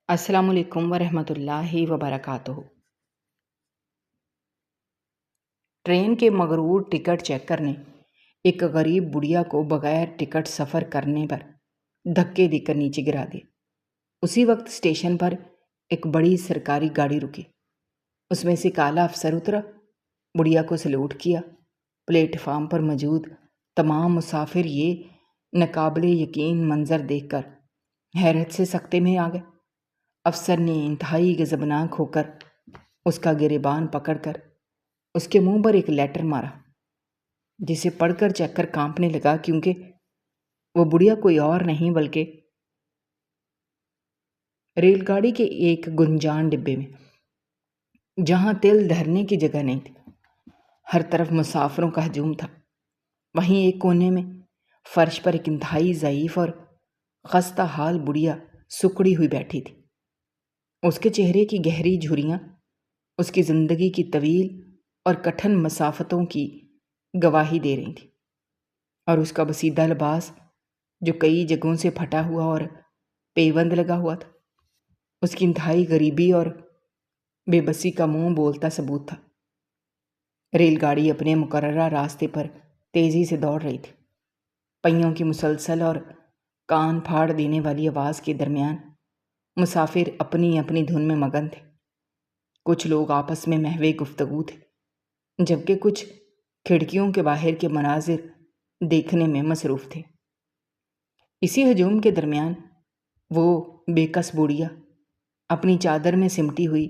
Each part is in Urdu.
السلام علیکم ورحمۃ اللہ وبرکاتہ۔ ٹرین کے مغرور ٹکٹ چیکر نے ایک غریب بڑھیا کو بغیر ٹکٹ سفر کرنے پر دھکے دے کر نیچے گرا دیا۔ اسی وقت اسٹیشن پر ایک بڑی سرکاری گاڑی رکی۔ اس میں سے کالا افسر اترا، بڑھیا کو سلوٹ کیا۔ پلیٹ فارم پر موجود تمام مسافر یہ ناقابل یقین منظر دیکھ کر حیرت سے سکتے میں آ گئے۔ افسر نے انتہائی غضبناک ہو کر اس کا گریبان پکڑ کر اس کے منہ پر ایک لیٹر مارا، جسے پڑھ کر چیکر کانپنے لگا، کیونکہ وہ بڑھیا کوئی اور نہیں بلکہ ریل گاڑی کے ایک گنجان ڈبے میں، جہاں تل دھرنے کی جگہ نہیں تھی، ہر طرف مسافروں کا ہجوم تھا۔ وہیں ایک کونے میں فرش پر ایک انتہائی ضعیف اور خستہ حال بڑھیا سکڑی ہوئی بیٹھی تھی۔ اس کے چہرے کی گہری جھریاں اس کی زندگی کی طویل اور کٹھن مسافتوں کی گواہی دے رہی تھیں، اور اس کا بسیدہ لباس جو کئی جگہوں سے پھٹا ہوا اور پیوند لگا ہوا تھا، اس کی انتہائی غریبی اور بے بسی کا منہ بولتا ثبوت تھا۔ ریل گاڑی اپنے مقررہ راستے پر تیزی سے دوڑ رہی تھی۔ پہیوں کی مسلسل اور کان پھاڑ دینے والی آواز کے درمیان مسافر اپنی اپنی دھن میں مگن تھے۔ کچھ لوگ آپس میں محو گفتگو تھے، جبکہ کچھ کھڑکیوں کے باہر کے مناظر دیکھنے میں مصروف تھے۔ اسی ہجوم کے درمیان وہ بے کس بوڑھیا اپنی چادر میں سمٹی ہوئی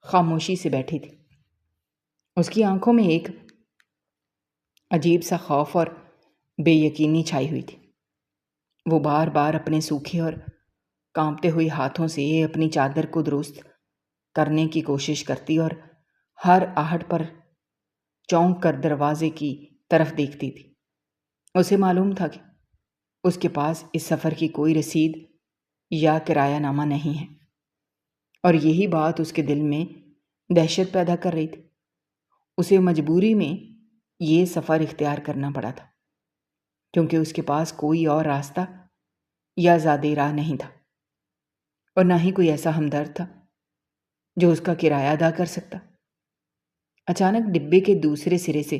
خاموشی سے بیٹھی تھی۔ اس کی آنکھوں میں ایک عجیب سا خوف اور بے یقینی چھائی ہوئی تھی۔ وہ بار بار اپنے سوکھے اور کانپتے ہوئے ہاتھوں سے اپنی چادر کو درست کرنے کی کوشش کرتی اور ہر آہٹ پر چونک کر دروازے کی طرف دیکھتی تھی۔ اسے معلوم تھا کہ اس کے پاس اس سفر کی کوئی رسید یا کرایہ نامہ نہیں ہے، اور یہی بات اس کے دل میں دہشت پیدا کر رہی تھی۔ اسے مجبوری میں یہ سفر اختیار کرنا پڑا تھا، کیونکہ اس کے پاس کوئی اور راستہ یا زادِ راہ نہیں تھا، اور نہ ہی کوئی ایسا ہمدرد تھا جو اس کا کرایہ ادا کر سکتا۔ اچانک ڈبے کے دوسرے سرے سے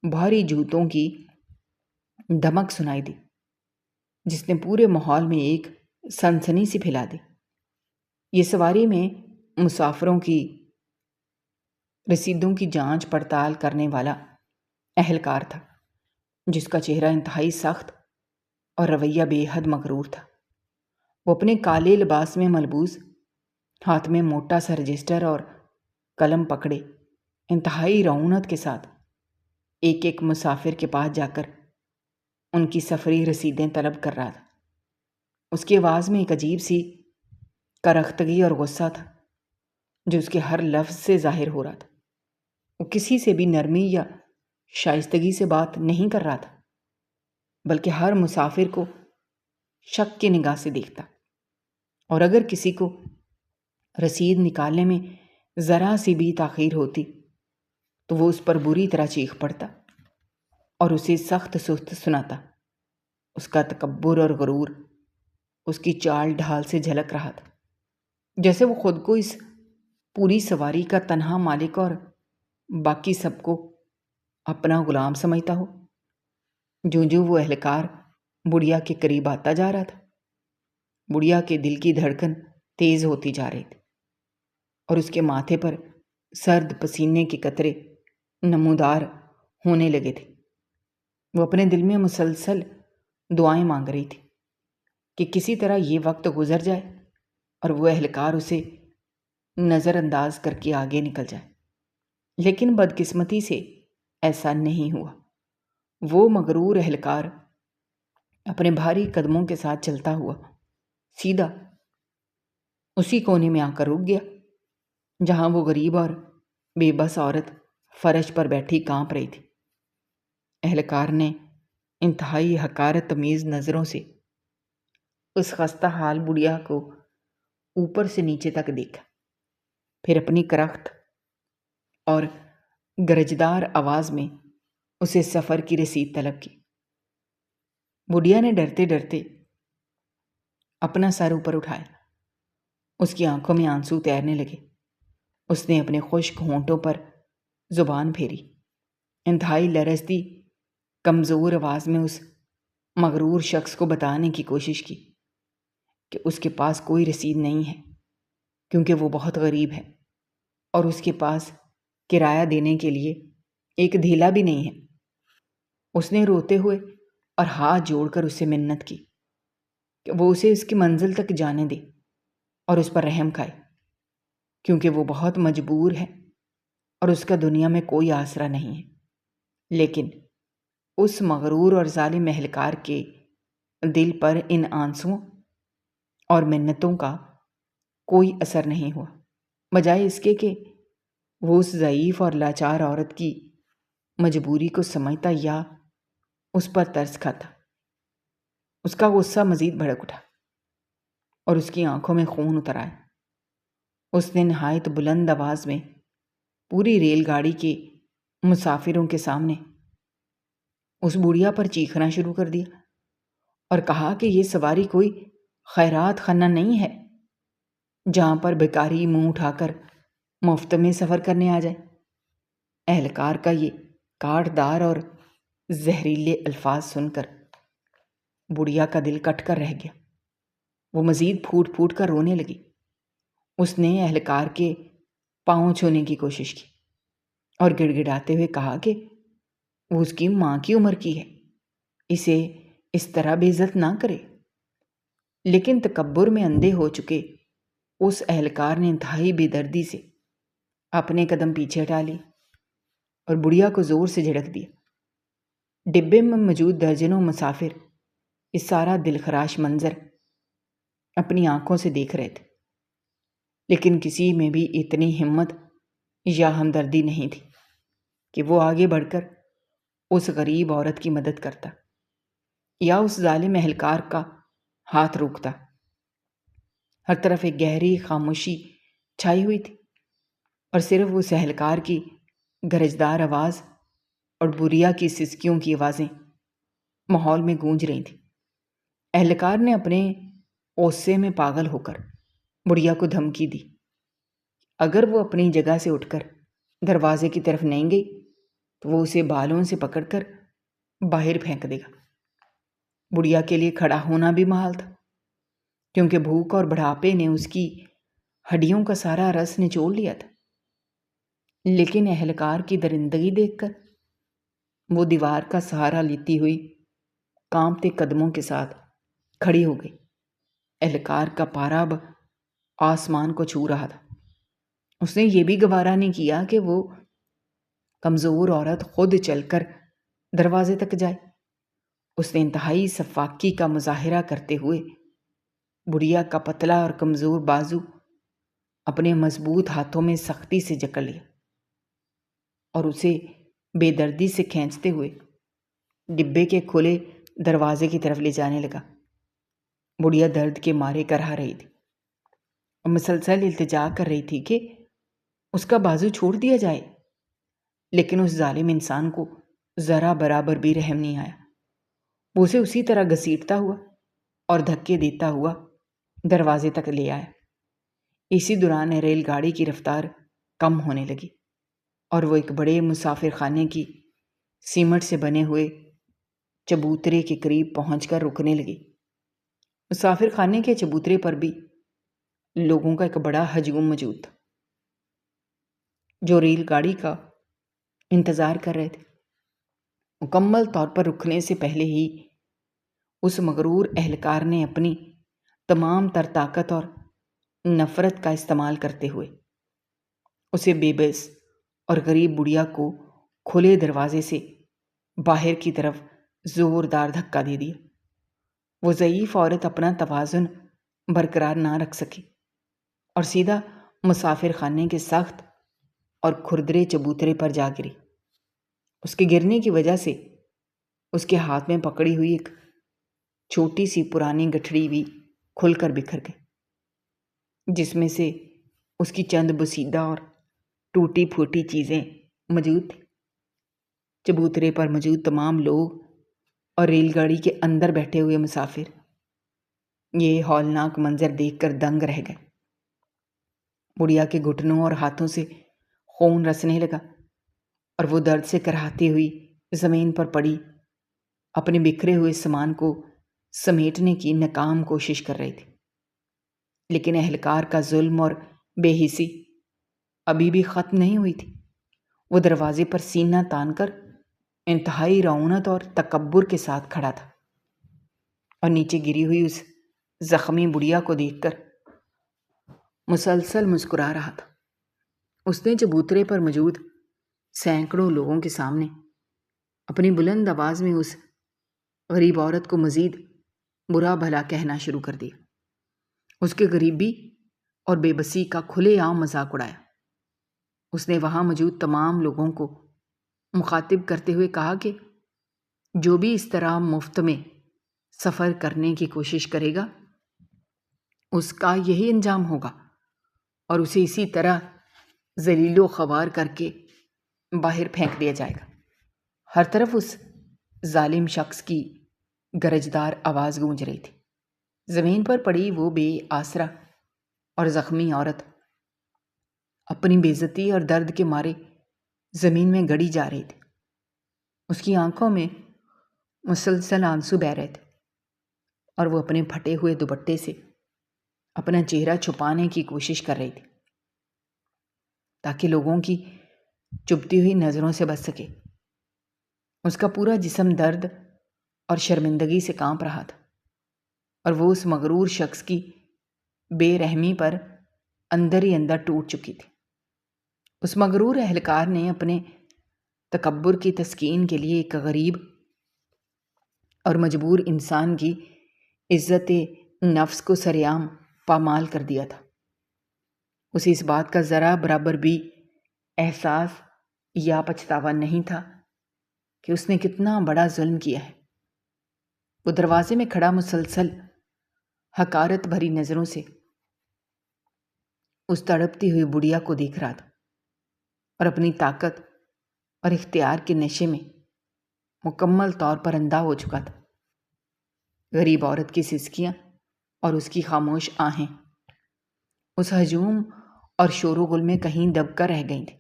بھاری جوتوں کی دھمک سنائی دی، جس نے پورے ماحول میں ایک سنسنی سی پھیلا دی۔ یہ سواری میں مسافروں کی رسیدوں کی جانچ پڑتال کرنے والا اہلکار تھا، جس کا چہرہ انتہائی سخت اور رویہ بے حد مغرور تھا۔ وہ اپنے کالے لباس میں ملبوس، ہاتھ میں موٹا سا رجسٹر اور قلم پکڑے، انتہائی رعونت کے ساتھ ایک ایک مسافر کے پاس جا کر ان کی سفری رسیدیں طلب کر رہا تھا۔ اس کی آواز میں ایک عجیب سی کرختگی اور غصہ تھا، جو اس کے ہر لفظ سے ظاہر ہو رہا تھا۔ وہ کسی سے بھی نرمی یا شائستگی سے بات نہیں کر رہا تھا، بلکہ ہر مسافر کو شک کی نگاہ سے دیکھتا، اور اگر کسی کو رسید نکالنے میں ذرا سی بھی تاخیر ہوتی تو وہ اس پر بری طرح چیخ پڑتا اور اسے سخت سخت سناتا۔ اس کا تکبر اور غرور اس کی چال ڈھال سے جھلک رہا تھا، جیسے وہ خود کو اس پوری سواری کا تنہا مالک اور باقی سب کو اپنا غلام سمجھتا ہو۔ جو وہ اہلکار بڑھیا کے قریب آتا جا رہا تھا، بڑھیا کے دل کی دھڑکن تیز ہوتی جا رہی تھی، اور اس کے ماتھے پر سرد پسینے کے قطرے نمودار ہونے لگے تھے۔ وہ اپنے دل میں مسلسل دعائیں مانگ رہی تھی کہ کسی طرح یہ وقت گزر جائے اور وہ اہلکار اسے نظر انداز کر کے آگے نکل جائے، لیکن بدقسمتی سے ایسا نہیں ہوا۔ وہ مغرور اہلکار اپنے بھاری قدموں کے ساتھ چلتا ہوا سیدھا اسی کونے میں آ کر رک گیا جہاں وہ غریب اور بے بس عورت فرش پر بیٹھی کانپ رہی تھی۔ اہلکار نے انتہائی حقارت تمیز نظروں سے اس خستہ حال بڑھیا کو اوپر سے نیچے تک دیکھا، پھر اپنی کرخت اور گرجدار آواز میں اسے سفر کی رسید طلب کی۔ بڑھیا نے ڈرتے ڈرتے اپنا سر اوپر اٹھایا اس کی آنکھوں میں آنسو تیرنے لگے۔ اس نے اپنے خشک ہونٹوں پر زبان پھیری، انتہائی لرزتی کمزور آواز میں اس مغرور شخص کو بتانے کی کوشش کی کہ اس کے پاس کوئی رسید نہیں ہے، کیونکہ وہ بہت غریب ہے اور اس کے پاس کرایہ دینے کے لیے ایک دھیلا بھی نہیں ہے۔ اس نے روتے ہوئے اور ہاتھ جوڑ کر اس سے منت کی کہ وہ اسے اس کی منزل تک جانے دے اور اس پر رحم کھائے، کیونکہ وہ بہت مجبور ہے اور اس کا دنیا میں کوئی آسرا نہیں ہے۔ لیکن اس مغرور اور ظالم اہلکار کے دل پر ان آنسوؤں اور منتوں کا کوئی اثر نہیں ہوا، بجائے اس کے کہ وہ اس ضعیف اور لاچار عورت کی مجبوری کو سمجھتا یا اس پر ترس کھاتا۔ اس کا غصہ مزید بھڑک اٹھا اور اس کی آنکھوں میں خون اتر آیا۔ اس نے نہایت بلند آواز میں پوری ریل گاڑی کے مسافروں کے سامنے اس بڑھیا پر چیخنا شروع کر دیا اور کہا کہ یہ سواری کوئی خیرات خانہ نہیں ہے جہاں پر بیکاری منہ اٹھا کر مفت میں سفر کرنے آ جائے۔ اہلکار کا یہ کاٹ دار اور زہریلے الفاظ سن کر بڑھیا کا دل کٹ کر رہ گیا۔ وہ مزید پھوٹ پھوٹ کر رونے لگی۔ اس نے اہلکار کے پاؤں چھونے کی کوشش کی اور گڑ گڑاتے ہوئے کہا کہ وہ اس کی ماں کی عمر کی ہے، اسے اس طرح بے عزت نہ کرے۔ لیکن تکبر میں اندھے ہو چکے اس اہلکار نے انتہائی بے دردی سے اپنے قدم پیچھے ہٹا لیے اور بڑھیا کو زور سے جھڑک دیا۔ ڈبے میں موجود درجنوں مسافر اس سارا دلخراش منظر اپنی آنکھوں سے دیکھ رہے تھے، لیکن کسی میں بھی اتنی ہمت یا ہمدردی نہیں تھی کہ وہ آگے بڑھ کر اس غریب عورت کی مدد کرتا یا اس ظالم اہلکار کا ہاتھ روکتا۔ ہر طرف ایک گہری خاموشی چھائی ہوئی تھی اور صرف اس اہلکار کی گرجدار آواز اور بڑھیا کی سسکیوں کی آوازیں ماحول میں گونج رہی تھیں۔ اہلکار نے اپنے غصے میں پاگل ہو کر بڑھیا کو دھمکی دی، اگر وہ اپنی جگہ سے اٹھ کر دروازے کی طرف نہیں گئی تو وہ اسے بالوں سے پکڑ کر باہر پھینک دے گا۔ بڑھیا کے لیے کھڑا ہونا بھی محال تھا، کیونکہ بھوک اور بڑھاپے نے اس کی ہڈیوں کا سارا رس نچوڑ لیا تھا۔ لیکن اہلکار کی درندگی دیکھ کر وہ دیوار کا سہارا لیتی ہوئی کانپتے قدموں کے ساتھ کھڑی ہو گئی۔ اہلکار کا پارا اب آسمان کو چھو رہا تھا۔ اس نے یہ بھی گوارا نہیں کیا کہ وہ کمزور عورت خود چل کر دروازے تک جائے۔ اس نے انتہائی سفاکی کا مظاہرہ کرتے ہوئے بڑھیا کا پتلا اور کمزور بازو اپنے مضبوط ہاتھوں میں سختی سے جکڑ لیا اور اسے بے دردی سے کھینچتے ہوئے ڈبے کے کھلے دروازے کی طرف لے جانے لگا۔ بڑھیا درد کے مارے کرہا رہی تھی اور مسلسل التجا کر رہی تھی کہ اس کا بازو چھوڑ دیا جائے، لیکن اس ظالم انسان کو ذرا برابر بھی رحم نہیں آیا۔ وہ اسے اسی طرح گھسیٹتا ہوا اور دھکے دیتا ہوا دروازے تک لے آیا۔ اسی دوران ریل گاڑی کی رفتار کم ہونے لگی اور وہ ایک بڑے مسافر خانے کی سیمنٹ سے بنے ہوئے چبوترے کے قریب پہنچ کر رکنے لگی۔ مسافر خانے کے چبوترے پر بھی لوگوں کا ایک بڑا ہجوم موجود تھا، جو ریل گاڑی کا انتظار کر رہے تھے۔ مکمل طور پر رکنے سے پہلے ہی اس مغرور اہلکار نے اپنی تمام تر طاقت اور نفرت کا استعمال کرتے ہوئے اسے بے بس اور غریب بڑھیا کو کھلے دروازے سے باہر کی طرف زوردار دھکا دے دیا۔ وہ ضعیف عورت اپنا توازن برقرار نہ رکھ سکی اور سیدھا مسافر خانے کے سخت اور کھردرے چبوترے پر جا گری۔ اس کے گرنے کی وجہ سے اس کے ہاتھ میں پکڑی ہوئی ایک چھوٹی سی پرانی گٹھڑی بھی کھل کر بکھر گئی، جس میں سے اس کی چند بسیدہ اور ٹوٹی پھوٹی چیزیں موجود تھیں۔ چبوترے پر موجود تمام لوگ اور ریل گاڑی کے اندر بیٹھے ہوئے مسافر یہ ہولناک منظر دیکھ کر دنگ رہ گئے۔ بڑھیا کے گھٹنوں اور ہاتھوں سے خون رسنے لگا اور وہ درد سے کراہتی ہوئی زمین پر پڑی اپنے بکھرے ہوئے سامان کو سمیٹنے کی ناکام کوشش کر رہی تھی۔ لیکن اہلکار کا ظلم اور بے حسی ابھی بھی ختم نہیں ہوئی تھی۔ وہ دروازے پر سینہ تان کر انتہائی رعونت اور تکبر کے ساتھ کھڑا تھا اور نیچے گری ہوئی اس زخمی بڑھیا کو دیکھ کر مسلسل مسکرا رہا تھا۔ اس نے چبوترے پر موجود سینکڑوں لوگوں کے سامنے اپنی بلند آواز میں اس غریب عورت کو مزید برا بھلا کہنا شروع کر دیا، اس کے غریبی اور بے بسی کا کھلے عام مذاق اڑایا۔ اس نے وہاں موجود تمام لوگوں کو مخاطب کرتے ہوئے کہا کہ جو بھی اس طرح مفت میں سفر کرنے کی کوشش کرے گا اس کا یہی انجام ہوگا اور اسے اسی طرح ذلیل و خوار کر کے باہر پھینک دیا جائے گا۔ ہر طرف اس ظالم شخص کی گرجدار آواز گونج رہی تھی۔ زمین پر پڑی وہ بے آسرا اور زخمی عورت اپنی بے عزتی اور درد کے مارے زمین میں گڑی جا رہی تھی۔ اس کی آنکھوں میں مسلسل آنسو بہہ رہے تھے اور وہ اپنے پھٹے ہوئے دوپٹے سے اپنا چہرہ چھپانے کی کوشش کر رہی تھی تاکہ لوگوں کی چبھتی ہوئی نظروں سے بچ سکے۔ اس کا پورا جسم درد اور شرمندگی سے کانپ رہا تھا اور وہ اس مغرور شخص کی بے رحمی پر اندر ہی اندر ٹوٹ چکی تھی۔ اس مغرور اہلکار نے اپنے تکبر کی تسکین کے لیے ایک غریب اور مجبور انسان کی عزت نفس کو سرعام پامال کر دیا تھا۔ اسے اس بات کا ذرا برابر بھی احساس یا پچھتاوا نہیں تھا کہ اس نے کتنا بڑا ظلم کیا ہے۔ وہ دروازے میں کھڑا مسلسل حقارت بھری نظروں سے اس تڑپتی ہوئی بڑھیا کو دیکھ رہا تھا اور اپنی طاقت اور اختیار کے نشے میں مکمل طور پر اندھا ہو چکا تھا۔ غریب عورت کی سسکیاں اور اس کی خاموش آہیں اس ہجوم اور شور و غل میں کہیں دب کر رہ گئی تھی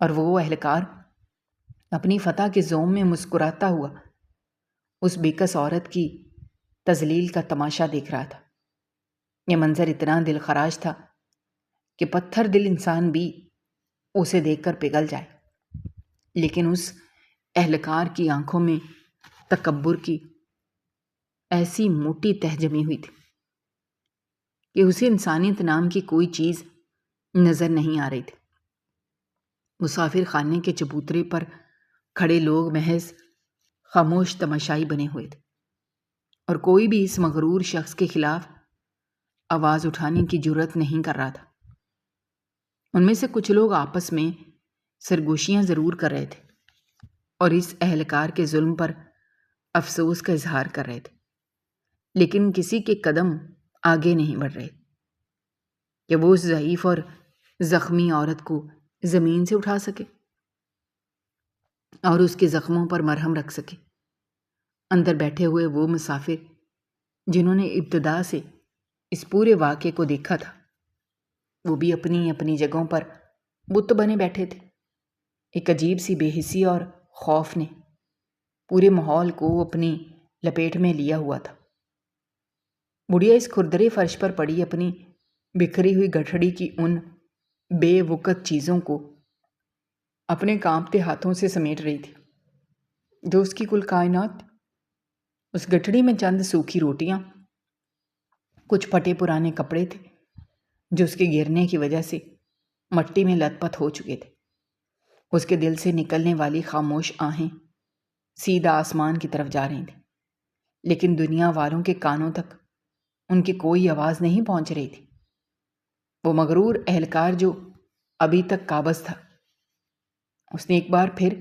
اور وہ اہلکار اپنی فتح کے زوم میں مسکراتا ہوا اس بےکس عورت کی تذلیل کا تماشا دیکھ رہا تھا۔ یہ منظر اتنا دل خراش تھا کہ پتھر دل انسان بھی اسے دیکھ کر پگھل جائے، لیکن اس اہلکار کی آنکھوں میں تکبر کی ایسی موٹی تہ جمی ہوئی تھی کہ اسے انسانیت نام کی کوئی چیز نظر نہیں آ رہی تھی۔ مسافر خانے کے چبوترے پر کھڑے لوگ محض خاموش تماشائی بنے ہوئے تھے اور کوئی بھی اس مغرور شخص کے خلاف آواز اٹھانے کی جرات نہیں کر رہا تھا۔ ان میں سے کچھ لوگ آپس میں سرگوشیاں ضرور کر رہے تھے اور اس اہلکار کے ظلم پر افسوس کا اظہار کر رہے تھے، لیکن کسی کے قدم آگے نہیں بڑھ رہے کہ وہ اس ضعیف اور زخمی عورت کو زمین سے اٹھا سکے اور اس کے زخموں پر مرہم رکھ سکے۔ اندر بیٹھے ہوئے وہ مسافر جنہوں نے ابتدا سے اس پورے واقعے کو دیکھا تھا، وہ بھی اپنی اپنی جگہوں پر بت بنے بیٹھے تھے۔ ایک عجیب سی بے حسی اور خوف نے پورے ماحول کو اپنی لپیٹ میں لیا ہوا تھا۔ بڑھیا اس کھردرے فرش پر پڑی اپنی بکھری ہوئی گٹھڑی کی ان بے وقت چیزوں کو اپنے کانپتے ہاتھوں سے سمیٹ رہی تھی جو اس کی کل کائنات۔ اس گٹھڑی میں چند سوکھی روٹیاں، کچھ پھٹے پرانے کپڑے تھے جو اس کے گرنے کی وجہ سے مٹی میں لت پت ہو چکے تھے۔ اس کے دل سے نکلنے والی خاموش آہیں سیدھا آسمان کی طرف جا رہی تھیں، لیکن دنیا والوں کے کانوں تک ان کی کوئی آواز نہیں پہنچ رہی تھی۔ وہ مغرور اہلکار جو ابھی تک قابض تھا، اس نے ایک بار پھر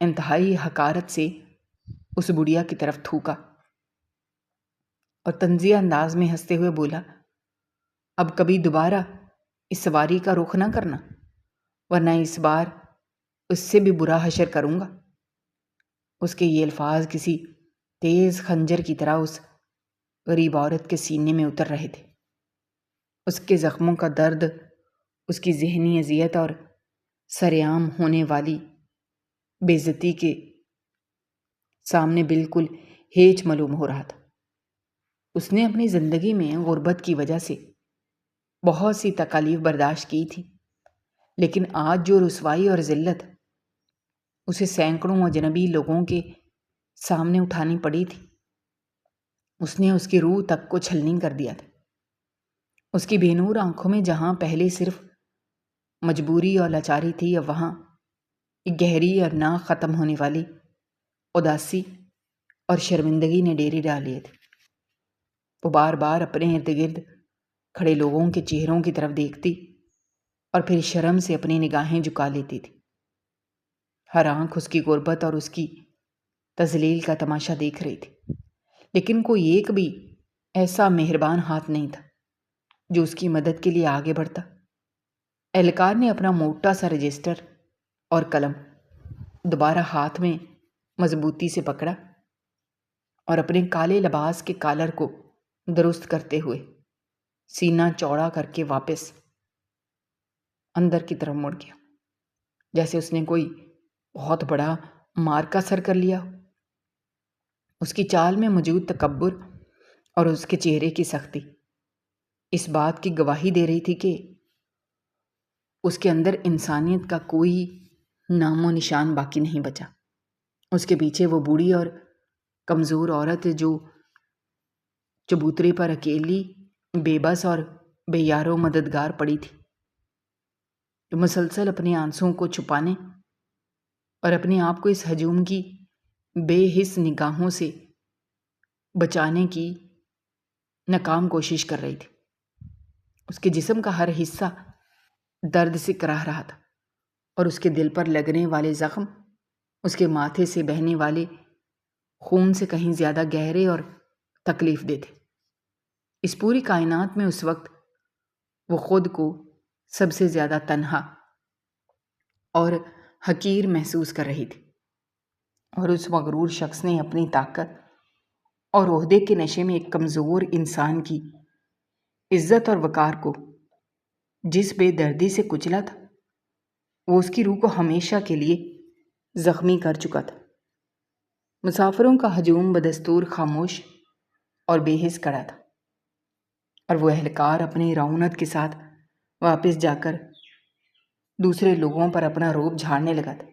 انتہائی حقارت سے اس بڑھیا کی طرف تھوکا اور طنزیہ انداز میں ہنستے ہوئے بولا، اب کبھی دوبارہ اس سواری کا رخ نہ کرنا، ورنہ اس بار اس سے بھی برا حشر کروں گا۔ اس کے یہ الفاظ کسی تیز خنجر کی طرح اس غریب عورت کے سینے میں اتر رہے تھے اس کے زخموں کا درد اس کی ذہنی اذیت اور سرعام ہونے والی بے عزتی کے سامنے بالکل ہیچ معلوم ہو رہا تھا۔ اس نے اپنی زندگی میں غربت کی وجہ سے بہت سی تکالیف برداشت کی تھی، لیکن آج جو رسوائی اور ذلت اسے سینکڑوں اجنبی لوگوں کے سامنے اٹھانی پڑی تھی، اس نے اس کی روح تک کو چھلنی کر دیا تھا۔ اس کی بے نور آنکھوں میں جہاں پہلے صرف مجبوری اور لاچاری تھی، اب وہاں ایک گہری اور نہ ختم ہونے والی اداسی اور شرمندگی نے ڈیرے ڈال لیے تھے۔ وہ بار بار اپنے ارد گرد کھڑے لوگوں کے چہروں کی طرف دیکھتی اور پھر شرم سے اپنی نگاہیں جھکا لیتی تھی۔ ہر آنکھ اس کی غربت اور اس کی تذلیل کا تماشا دیکھ رہی تھی، لیکن کوئی ایک بھی ایسا مہربان ہاتھ نہیں تھا جو اس کی مدد کے لیے آگے بڑھتا۔ اہلکار نے اپنا موٹا سا رجسٹر اور قلم دوبارہ ہاتھ میں مضبوطی سے پکڑا اور اپنے کالے لباس کے کالر کو درست کرتے ہوئے سینہ چوڑا کر کے واپس اندر کی طرف مڑ گیا، جیسے اس نے کوئی بہت بڑا مارکا سر کر لیا ہو۔ اس کی چال میں موجود تکبر اور اس کے چہرے کی سختی اس بات کی گواہی دے رہی تھی کہ اس کے اندر انسانیت کا کوئی نام و نشان باقی نہیں بچا۔ اس کے پیچھے وہ بوڑھی اور کمزور عورت جو چبوترے پر اکیلی، بے بس اور بے یار و مددگار پڑی تھی، جو مسلسل اپنے آنسوؤں کو چھپانے اور اپنے آپ کو اس ہجوم کی بے حس نگاہوں سے بچانے کی ناکام کوشش کر رہی تھی۔ اس کے جسم کا ہر حصہ درد سے کراہ رہا تھا اور اس کے دل پر لگنے والے زخم اس کے ماتھے سے بہنے والے خون سے کہیں زیادہ گہرے اور تکلیف دہ تھے۔ اس پوری کائنات میں اس وقت وہ خود کو سب سے زیادہ تنہا اور حقیر محسوس کر رہی تھی، اور اس مغرور شخص نے اپنی طاقت اور عہدے کے نشے میں ایک کمزور انسان کی عزت اور وقار کو جس بے دردی سے کچلا تھا، وہ اس کی روح کو ہمیشہ کے لیے زخمی کر چکا تھا۔ مسافروں کا ہجوم بدستور خاموش اور بے حس کھڑا تھا، اور وہ اہلکار اپنی رعونت کے ساتھ واپس جا کر دوسرے لوگوں پر اپنا روب جھاڑنے لگا تھا،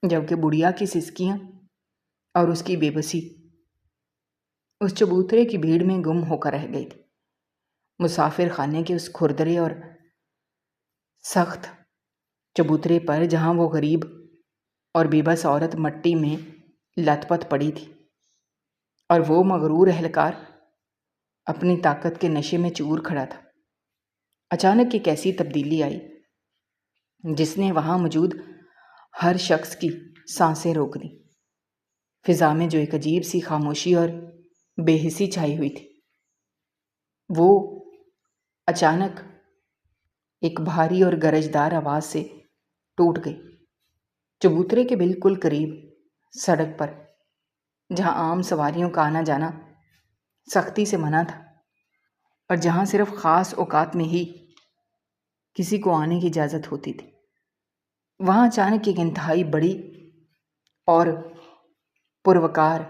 جبکہ بڑھیا کی سسکیاں اور اس کی بے بسی اس چبوترے کی بھیڑ میں گم ہو کر رہ گئی تھی۔ مسافر خانے کے اس کھردرے اور سخت چبوترے پر جہاں وہ غریب اور بے بس عورت مٹی میں لت پت پڑی تھی اور وہ مغرور اہلکار اپنی طاقت کے نشے میں چور کھڑا تھا، اچانک ایک ایسی تبدیلی آئی جس نے وہاں موجود ہر شخص کی سانسیں روک دیں۔ فضا میں جو ایک عجیب سی خاموشی اور بے حسی چھائی ہوئی تھی، وہ اچانک ایک بھاری اور گرجدار آواز سے ٹوٹ گئی۔ چبوترے کے بالکل قریب سڑک پر، جہاں عام سواریوں کا آنا جانا سختی سے منع تھا اور جہاں صرف خاص اوقات میں ہی کسی کو آنے کی اجازت ہوتی تھی، وہاں اچانک ایک انتہائی بڑی اور پروقار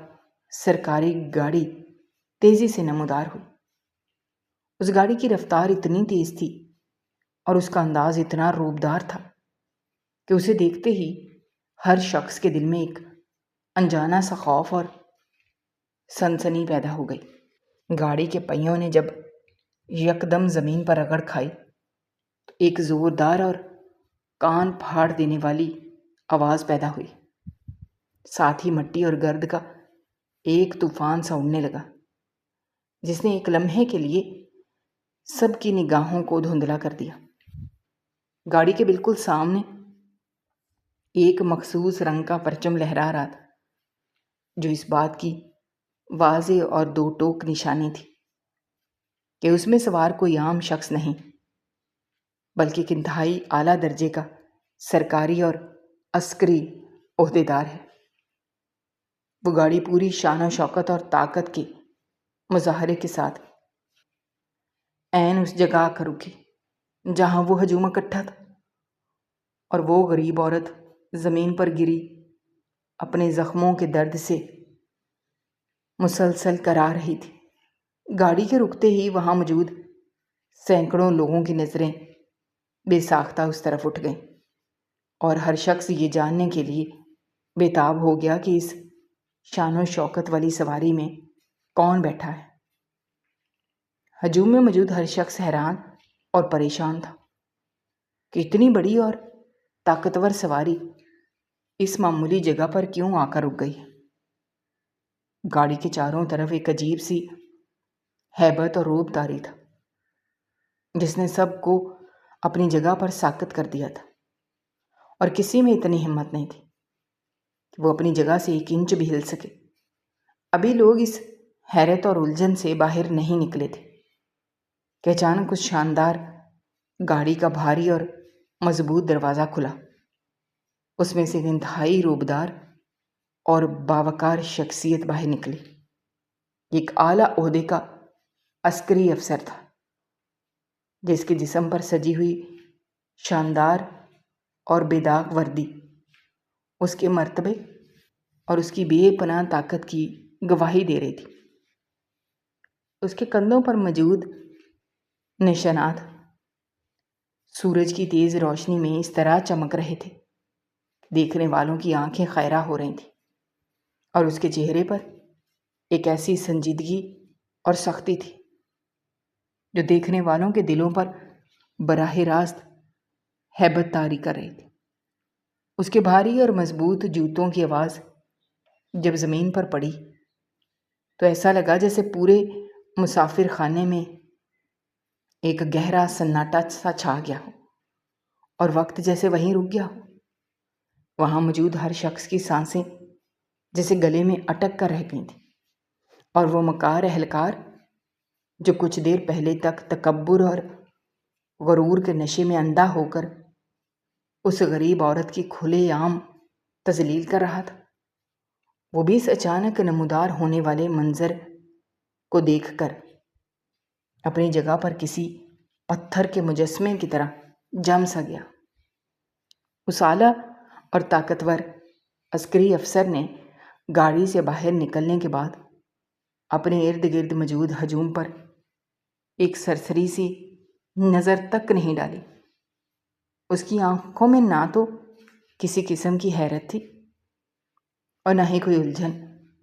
سرکاری گاڑی تیزی سے نمودار ہوئی۔ اس گاڑی کی رفتار اتنی تیز تھی اور اس کا انداز اتنا روبدار تھا کہ اسے دیکھتے ہی ہر شخص کے دل میں ایک انجانا سا خوف اور سنسنی پیدا ہو گئی۔ گاڑی کے پہیوں نے جب یکدم زمین پر رگڑ کھائی تو ایک زوردار اور کان پھاڑ دینے والی آواز پیدا ہوئی، ساتھ ہی مٹی اور گرد کا ایک طوفان سا اڑنے لگا جس نے ایک لمحے کے لیے سب کی نگاہوں کو دھندلا کر دیا۔ گاڑی کے بالکل سامنے ایک مخصوص رنگ کا پرچم لہرا رہا تھا، جو اس بات کی واضح اور دو ٹوک نشانی تھی کہ اس میں سوار کوئی عام شخص نہیں، بلکہ ایک انتہائی اعلیٰ درجے کا سرکاری اور عسکری عہدیدار ہے۔ وہ گاڑی پوری شان و شوکت اور طاقت کے مظاہرے کے ساتھ عین اس جگہ آ کر رکی جہاں وہ ہجوم اکٹھا تھا، اور وہ غریب عورت زمین پر گری اپنے زخموں کے درد سے مسلسل کرا رہی تھی۔ گاڑی کے رکتے ہی وہاں موجود سینکڑوں لوگوں کی نظریں بے ساختہ اس طرف اٹھ گئیں، اور ہر شخص یہ جاننے کے لیے بےتاب ہو گیا کہ اس شان و شوکت والی سواری میں کون بیٹھا ہے۔ ہجوم میں موجود ہر شخص حیران اور پریشان تھا کہ اتنی بڑی اور طاقتور سواری اس معمولی جگہ پر کیوں آ کر رک گئی۔ گاڑی کے چاروں طرف ایک عجیب سی ہیبت اور روب طاری تھا جس نے سب کو اپنی جگہ پر ساکت کر دیا تھا، اور کسی میں اتنی ہمت نہیں تھی کہ وہ اپنی جگہ سے ایک انچ بھی ہل سکے۔ ابھی لوگ اس حیرت اور الجھن سے باہر نہیں نکلے تھے کہ اچانک اس شاندار گاڑی کا بھاری اور مضبوط دروازہ کھلا۔ اس میں سے ایک انتہائی روبدار اور باوقار شخصیت باہر نکلی۔ ایک اعلیٰ عہدے کا عسکری افسر تھا جس کے جسم پر سجی ہوئی شاندار اور بے داغ وردی اس کے مرتبے اور اس کی بے پناہ طاقت کی گواہی دے رہی تھی۔ اس کے کندھوں پر موجود نشانات سورج کی تیز روشنی میں اس طرح چمک رہے تھے کہ دیکھنے والوں کی آنکھیں خیرہ ہو رہی تھیں، اور اس کے چہرے پر ایک ایسی سنجیدگی اور سختی تھی جو دیکھنے والوں کے دلوں پر براہ راست ہیبت طاری کر رہی تھی۔ اس کے بھاری اور مضبوط جوتوں کی آواز جب زمین پر پڑی تو ایسا لگا جیسے پورے مسافر خانے میں ایک گہرا سناٹا سا چھا گیا ہو، اور وقت جیسے وہیں رک گیا ہو۔ وہاں موجود ہر شخص کی سانسیں جیسے گلے میں اٹک کر رہ گئی تھیں، اور وہ مکار اہلکار جو کچھ دیر پہلے تک تکبر اور غرور کے نشے میں اندھا ہو کر اس غریب عورت کی کھلے عام تذلیل کر رہا تھا، وہ بھی اس اچانک نمودار ہونے والے منظر کو دیکھ کر اپنی جگہ پر کسی پتھر کے مجسمے کی طرح جم سا گیا۔ اس اعلیٰ اور طاقتور عسکری افسر نے گاڑی سے باہر نکلنے کے بعد اپنے ارد گرد موجود ہجوم پر ایک سرسری سی نظر تک نہیں ڈالی۔ اس کی آنکھوں میں نہ تو کسی قسم کی حیرت تھی اور نہ ہی کوئی الجھن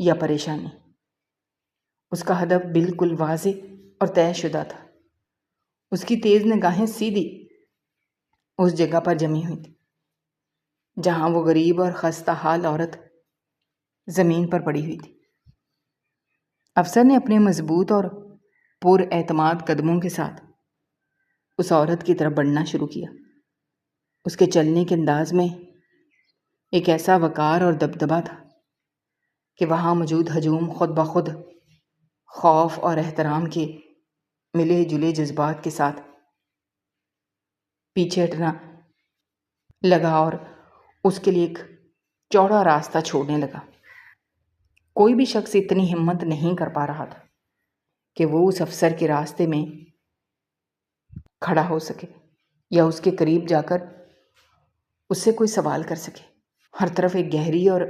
یا پریشانی۔ اس کا ہدف بالکل واضح اور طے شدہ تھا۔ اس کی تیز نگاہیں سیدھی اس جگہ پر جمی ہوئی تھی جہاں وہ غریب اور خستہ حال عورت زمین پر پڑی ہوئی تھی۔ افسر نے اپنے مضبوط اور پر اعتماد قدموں کے ساتھ اس عورت کی طرف بڑھنا شروع کیا۔ اس کے چلنے کے انداز میں ایک ایسا وقار اور دبدبا تھا کہ وہاں موجود ہجوم خود بخود خوف اور احترام کے ملے جلے جذبات کے ساتھ پیچھے ہٹنا لگا اور اس کے لیے ایک چوڑا راستہ چھوڑنے لگا۔ کوئی بھی شخص اتنی ہمت نہیں کر پا رہا تھا کہ وہ اس افسر کے راستے میں کھڑا ہو سکے یا اس کے قریب جا کر اس سے کوئی سوال کر سکے۔ ہر طرف ایک گہری اور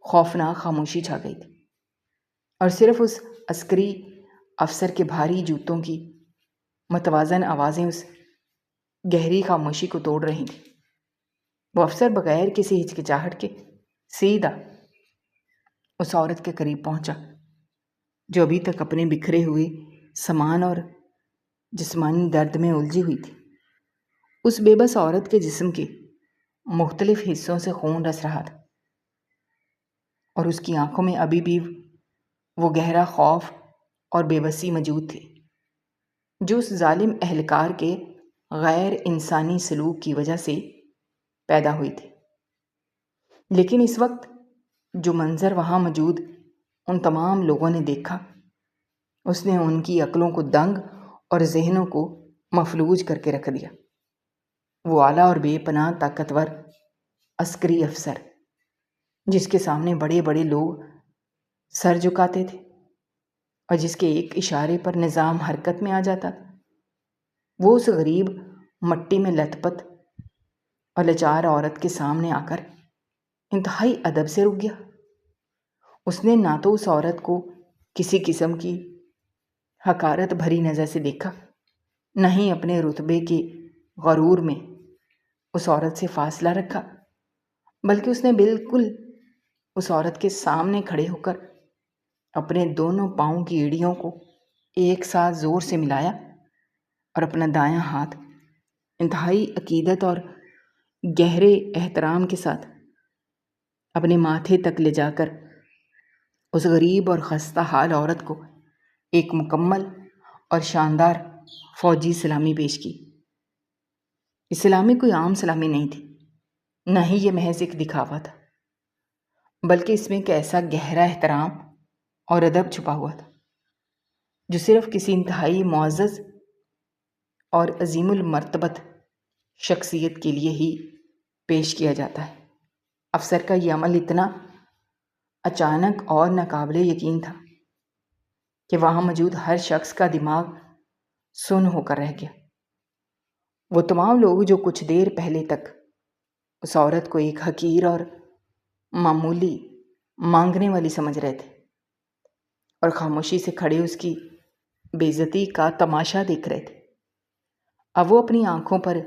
خوفناک خاموشی چھا گئی تھی، اور صرف اس عسکری افسر کے بھاری جوتوں کی متوازن آوازیں اس گہری خاموشی کو توڑ رہی تھیں۔ وہ افسر بغیر کسی ہچکچاہٹ کے سیدھا اس عورت کے قریب پہنچا جو ابھی تک اپنے بکھرے ہوئے سامان اور جسمانی درد میں الجھی ہوئی تھی۔ اس بے بس عورت کے جسم کے مختلف حصوں سے خون رس رہا تھا، اور اس کی آنکھوں میں ابھی بھی وہ گہرا خوف اور بے بسی موجود تھی جو اس ظالم اہلکار کے غیر انسانی سلوک کی وجہ سے پیدا ہوئی تھی۔ لیکن اس وقت جو منظر وہاں موجود ان تمام لوگوں نے دیکھا، اس نے ان کی عقلوں کو دنگ اور ذہنوں کو مفلوج کر کے رکھ دیا۔ وہ اعلیٰ اور بے پناہ طاقتور عسکری افسر جس کے سامنے بڑے بڑے لوگ سر جھکاتے تھے اور جس کے ایک اشارے پر نظام حرکت میں آ جاتا تھا، وہ اس غریب مٹی میں لت پت اور لاچار عورت کے سامنے آ کر انتہائی ادب سے رک گیا۔ اس نے نہ تو اس عورت کو کسی قسم کی حقارت بھری نظر سے دیکھا، نہ ہی اپنے رتبے کے غرور میں اس عورت سے فاصلہ رکھا، بلکہ اس نے بالکل اس عورت کے سامنے کھڑے ہو کر اپنے دونوں پاؤں کی ایڑیوں کو ایک ساتھ زور سے ملایا اور اپنا دایاں ہاتھ انتہائی عقیدت اور گہرے احترام کے ساتھ اپنے ماتھے تک لے جا کر اس غریب اور خستہ حال عورت کو ایک مکمل اور شاندار فوجی سلامی پیش کی۔ یہ سلامی کوئی عام سلامی نہیں تھی، نہ ہی یہ محض ایک دکھاوا تھا، بلکہ اس میں ایک ایسا گہرا احترام اور ادب چھپا ہوا تھا جو صرف کسی انتہائی معزز اور عظیم المرتبت شخصیت کے لیے ہی پیش کیا جاتا ہے۔ افسر کا یہ عمل اتنا اچانک اور ناقابل یقین تھا کہ وہاں موجود ہر شخص کا دماغ سن ہو کر رہ گیا۔ وہ تمام لوگ جو کچھ دیر پہلے تک اس عورت کو ایک حقیر اور معمولی مانگنے والی سمجھ رہے تھے اور خاموشی سے کھڑے اس کی بے عزتی کا تماشا دیکھ رہے تھے، اب وہ اپنی آنکھوں پر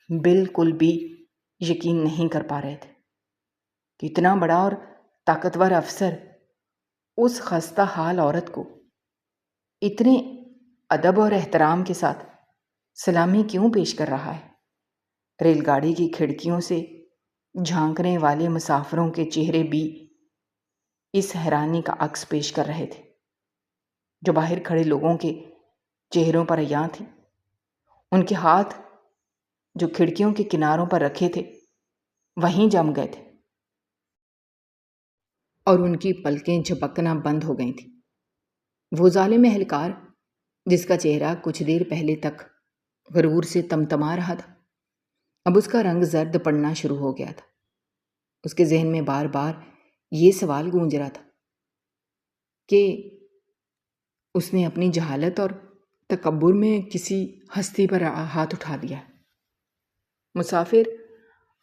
بالکل بھی یقین نہیں کر پا رہے تھے کہ اتنا بڑا اور طاقتور افسر اس خستہ حال عورت کو اتنے ادب اور احترام کے ساتھ سلامی کیوں پیش کر رہا ہے۔ ریل گاڑی کی کھڑکیوں سے جھانکنے والے مسافروں کے چہرے بھی اس حیرانی کا عکس پیش کر رہے تھے جو باہر کھڑے لوگوں کے چہروں پر عیاں تھی۔ ان کے ہاتھ جو کھڑکیوں کے کناروں پر رکھے تھے وہیں جم گئے تھے اور ان کی پلکیں جھپکنا بند ہو گئی تھیں۔ وہ ظالم اہلکار جس کا چہرہ کچھ دیر پہلے تک غرور سے تمتما رہا تھا، اب اس کا رنگ زرد پڑنا شروع ہو گیا تھا۔ اس کے ذہن میں بار بار یہ سوال گونج رہا تھا کہ اس نے اپنی جہالت اور تکبر میں کسی ہستی پر ہاتھ اٹھا دیا۔ مسافر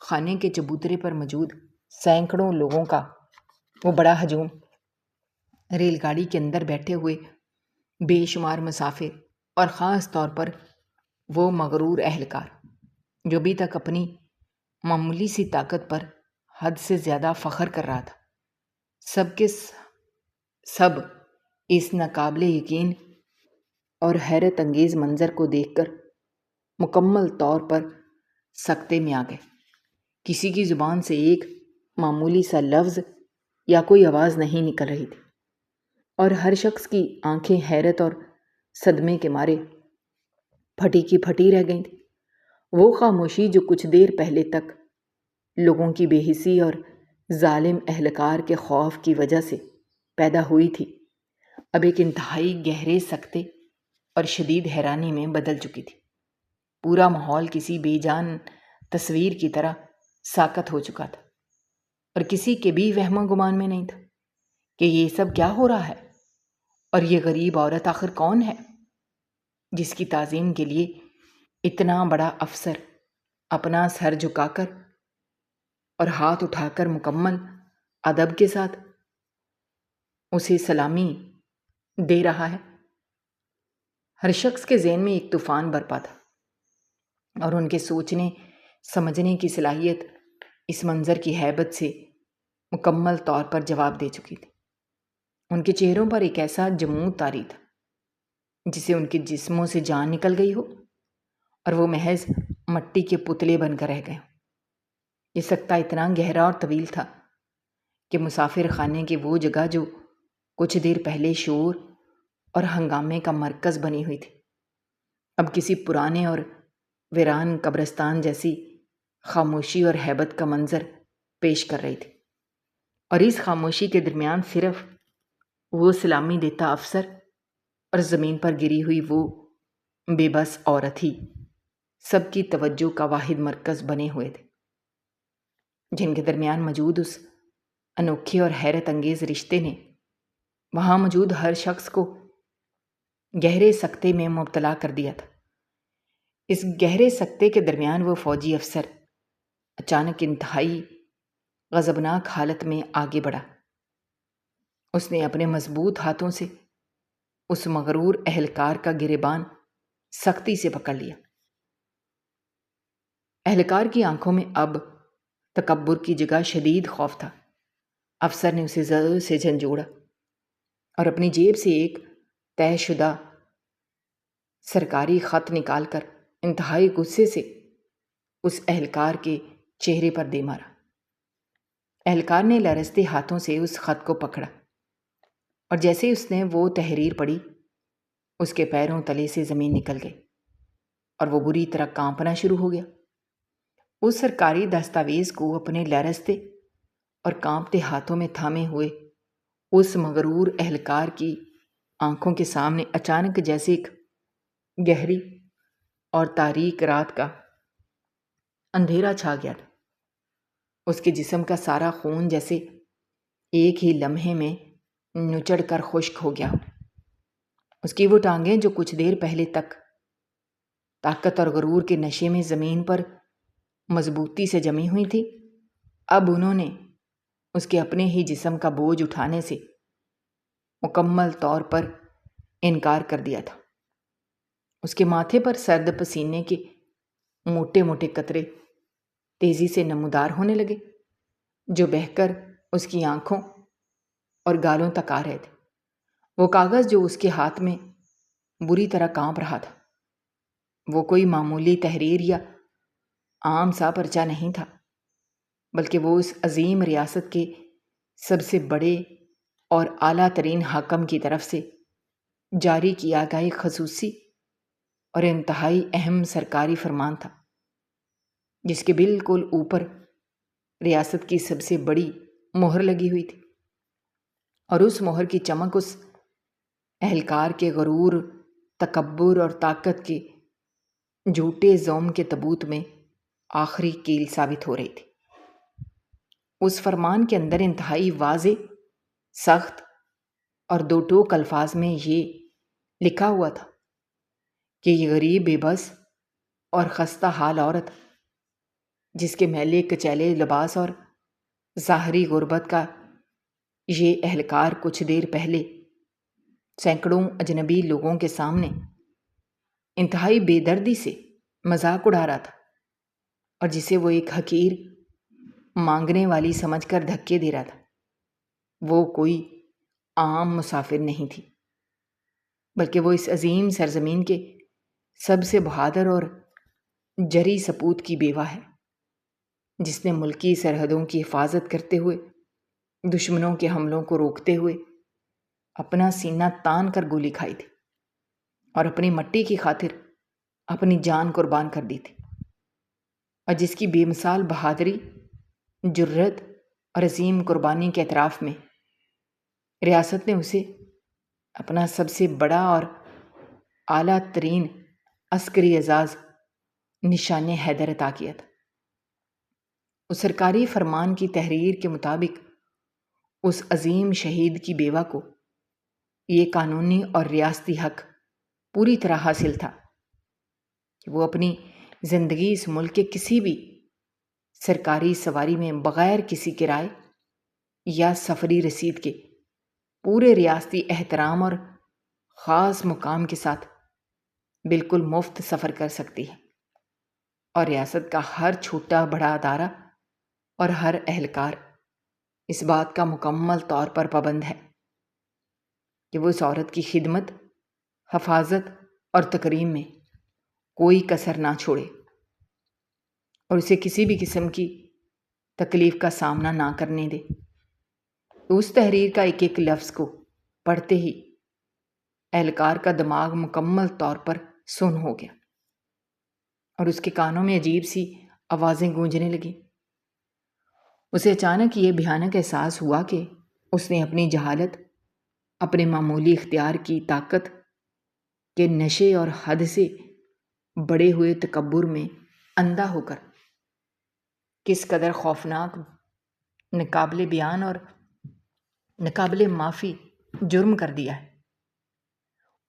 خانے کے چبوترے پر موجود سینکڑوں لوگوں کا وہ بڑا ہجوم، ریل گاڑی کے اندر بیٹھے ہوئے بے شمار مسافر اور خاص طور پر وہ مغرور اہلکار جو ابھی تک اپنی معمولی سی طاقت پر حد سے زیادہ فخر کر رہا تھا، سب کے سب اس ناقابل یقین اور حیرت انگیز منظر کو دیکھ کر مکمل طور پر سکتے میں آ گئے۔ کسی کی زبان سے ایک معمولی سا لفظ یا کوئی آواز نہیں نکل رہی تھی اور ہر شخص کی آنکھیں حیرت اور صدمے کے مارے پھٹی کی پھٹی رہ گئی تھی۔ وہ خاموشی جو کچھ دیر پہلے تک لوگوں کی بے حسی اور ظالم اہلکار کے خوف کی وجہ سے پیدا ہوئی تھی، اب ایک انتہائی گہرے سکتے اور شدید حیرانی میں بدل چکی تھی۔ پورا ماحول کسی بے جان تصویر کی طرح ساکت ہو چکا تھا اور کسی کے بھی وہم و گمان میں نہیں تھا کہ یہ سب کیا ہو رہا ہے اور یہ غریب عورت آخر کون ہے جس کی تعظیم کے لیے اتنا بڑا افسر اپنا سر جھکا کر اور ہاتھ اٹھا کر مکمل ادب کے ساتھ اسے سلامی دے رہا ہے۔ ہر شخص کے ذہن میں ایک طوفان برپا تھا اور ان کے سوچنے سمجھنے کی صلاحیت اس منظر کی ہیبت سے مکمل طور پر جواب دے چکی تھی۔ ان کے چہروں پر ایک ایسا جمود طاری تھا جسے ان کے جسموں سے جان نکل گئی ہو اور وہ محض مٹی کے پتلے بن کر رہ گئے ہوں۔ یہ سکتہ اتنا گہرا اور طویل تھا کہ مسافر خانے کی وہ جگہ جو کچھ دیر پہلے شور اور ہنگامے کا مرکز بنی ہوئی تھی، اب کسی پرانے اور ویران قبرستان جیسی خاموشی اور ہیبت کا منظر پیش کر رہی تھی، اور اس خاموشی کے درمیان صرف وہ سلامی دیتا افسر اور زمین پر گری ہوئی وہ بے بس عورت ہی سب کی توجہ کا واحد مرکز بنے ہوئے تھے، جن کے درمیان موجود اس انوکھے اور حیرت انگیز رشتے نے وہاں موجود ہر شخص کو گہرے سکتے میں مبتلا کر دیا تھا۔ اس گہرے سکتے کے درمیان وہ فوجی افسر اچانک انتہائی غضبناک حالت میں آگے بڑھا۔ اس نے اپنے مضبوط ہاتھوں سے اس مغرور اہلکار کا گریبان سختی سے پکڑ لیا۔ اہلکار کی آنکھوں میں اب تکبر کی جگہ شدید خوف تھا۔ افسر نے اسے زور سے جھنجھوڑا اور اپنی جیب سے ایک طے شدہ سرکاری خط نکال کر انتہائی غصے سے اس اہلکار کے چہرے پر دے مارا۔ اہلکار نے لرزتے ہاتھوں سے اس خط کو پکڑا اور جیسے اس نے وہ تحریر پڑھی، اس کے پیروں تلے سے زمین نکل گئی اور وہ بری طرح کانپنا شروع ہو گیا۔ اس سرکاری دستاویز کو اپنے لرزتے اور کانپتے ہاتھوں میں تھامے ہوئے اس مغرور اہلکار کی آنکھوں کے سامنے اچانک جیسے ایک گہری اور تاریک رات کا اندھیرا چھا گیا تھا۔ اس کے جسم کا سارا خون جیسے ایک ہی لمحے میں نچڑ کر خشک ہو گیا۔ اس کی وہ ٹانگیں جو کچھ دیر پہلے تک طاقت اور غرور کے نشے میں زمین پر مضبوطی سے جمی ہوئی تھی، اب انہوں نے اس کے اپنے ہی جسم کا بوجھ اٹھانے سے مکمل طور پر انکار کر دیا تھا۔ اس کے ماتھے پر سرد پسینے کے موٹے موٹے قطرے تیزی سے نمودار ہونے لگے، جو بہہ کر اس کی آنکھوں اور گالوں تک آ رہے تھے۔ وہ کاغذ جو اس کے ہاتھ میں بری طرح کانپ رہا تھا، وہ کوئی معمولی تحریر یا عام سا پرچہ نہیں تھا، بلکہ وہ اس عظیم ریاست کے سب سے بڑے اور اعلیٰ ترین حاکم کی طرف سے جاری کیا گیا ایک خصوصی اور انتہائی اہم سرکاری فرمان تھا، جس کے بالکل اوپر ریاست کی سب سے بڑی مہر لگی ہوئی تھی، اور اس مہر کی چمک اس اہلکار کے غرور، تکبر اور طاقت کے جھوٹے زوم کے تابوت میں آخری کیل ثابت ہو رہی تھی۔ اس فرمان کے اندر انتہائی واضح، سخت اور دو ٹوک الفاظ میں یہ لکھا ہوا تھا کہ یہ غریب، بے بس اور خستہ حال عورت، جس کے میلے کچیلے لباس اور ظاہری غربت کا یہ اہلکار کچھ دیر پہلے سینکڑوں اجنبی لوگوں کے سامنے انتہائی بے دردی سے مذاق اڑا رہا تھا، اور جسے وہ ایک حقیر مانگنے والی سمجھ کر دھکے دے رہا تھا، وہ کوئی عام مسافر نہیں تھی، بلکہ وہ اس عظیم سرزمین کے سب سے بہادر اور جری سپوت کی بیوہ ہے، جس نے ملکی سرحدوں کی حفاظت کرتے ہوئے، دشمنوں کے حملوں کو روکتے ہوئے اپنا سینہ تان کر گولی کھائی تھی اور اپنی مٹی کی خاطر اپنی جان قربان کر دی تھی، اور جس کی بے مثال بہادری، جرت اور عظیم قربانی کے اعتراف میں ریاست نے اسے اپنا سب سے بڑا اور اعلیٰ ترین عسکری اعزاز نشان حیدر عطا کیا تھا۔ اس سرکاری فرمان کی تحریر کے مطابق اس عظیم شہید کی بیوہ کو یہ قانونی اور ریاستی حق پوری طرح حاصل تھا کہ وہ اپنی زندگی اس ملک کے کسی بھی سرکاری سواری میں بغیر کسی کرائے یا سفری رسید کے پورے ریاستی احترام اور خاص مقام کے ساتھ بالکل مفت سفر کر سکتی ہے، اور ریاست کا ہر چھوٹا بڑا ادارہ اور ہر اہلکار اس بات کا مکمل طور پر پابند ہے کہ وہ اس عورت کی خدمت، حفاظت اور تکریم میں کوئی کسر نہ چھوڑے اور اسے کسی بھی قسم کی تکلیف کا سامنا نہ کرنے دے۔ اس تحریر کا ایک ایک لفظ کو پڑھتے ہی اہلکار کا دماغ مکمل طور پر سن ہو گیا اور اس کے کانوں میں عجیب سی آوازیں گونجنے لگیں۔ اسے اچانک یہ بھیانک احساس ہوا کہ اس نے اپنی جہالت، اپنے معمولی اختیار کی طاقت کے نشے اور حد سے بڑے ہوئے تکبر میں اندھا ہو کر کس قدر خوفناک، ناقابل بیان اور ناقابل معافی جرم کر دیا ہے۔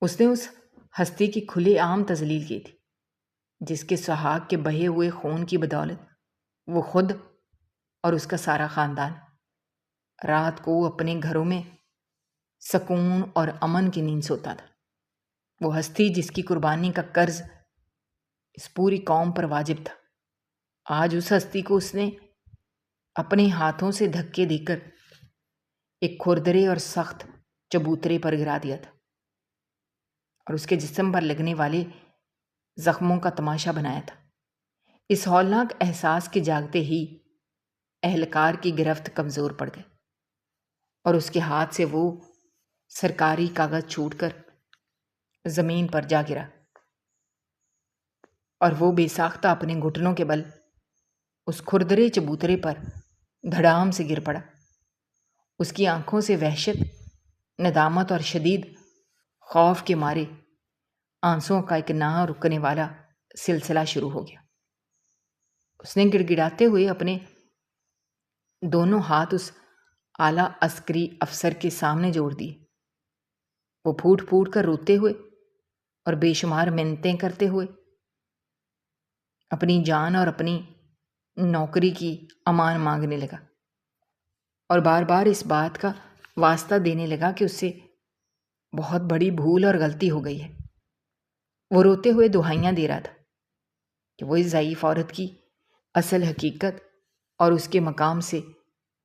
اس نے اس ہستی کی کھلے عام تذلیل کی تھی جس کے سہاگ کے بہے ہوئے خون کی بدولت وہ خود اور اس کا سارا خاندان رات کو اپنے گھروں میں سکون اور امن کی نیند سوتا تھا۔ وہ ہستی جس کی قربانی کا قرض اس پوری قوم پر واجب تھا، آج اس ہستی کو اس نے اپنے ہاتھوں سے دھکے دے کر ایک کھردرے اور سخت چبوترے پر گرا دیا تھا اور اس کے جسم پر لگنے والے زخموں کا تماشا بنایا تھا۔ اس ہولناک احساس کے جاگتے ہی اہلکار کی گرفت کمزور پڑ گئے اور اس کے ہاتھ سے وہ سرکاری کاغذ چھوٹ کر زمین پر جا گرا اور وہ بے ساختہ اپنے گھٹنوں کے بل اس کھردرے چبوترے پر دھڑام سے گر پڑا۔ اس کی آنکھوں سے وحشت، ندامت اور شدید خوف کے مارے آنسوؤں کا ایک نہ رکنے والا سلسلہ شروع ہو گیا۔ اس نے گڑ گڑاتے ہوئے اپنے دونوں ہاتھ اس اعلیٰ عسکری افسر کے سامنے جوڑ دیے۔ وہ پھوٹ پھوٹ کر روتے ہوئے اور بے شمار منتیں کرتے ہوئے اپنی جان اور اپنی نوکری کی امان مانگنے لگا اور بار بار اس بات کا واسطہ دینے لگا کہ اس سے بہت بڑی بھول اور غلطی ہو گئی ہے۔ وہ روتے ہوئے دہائیاں دے رہا تھا کہ وہ اس ضعیف عورت کی اصل حقیقت اور اس کے مقام سے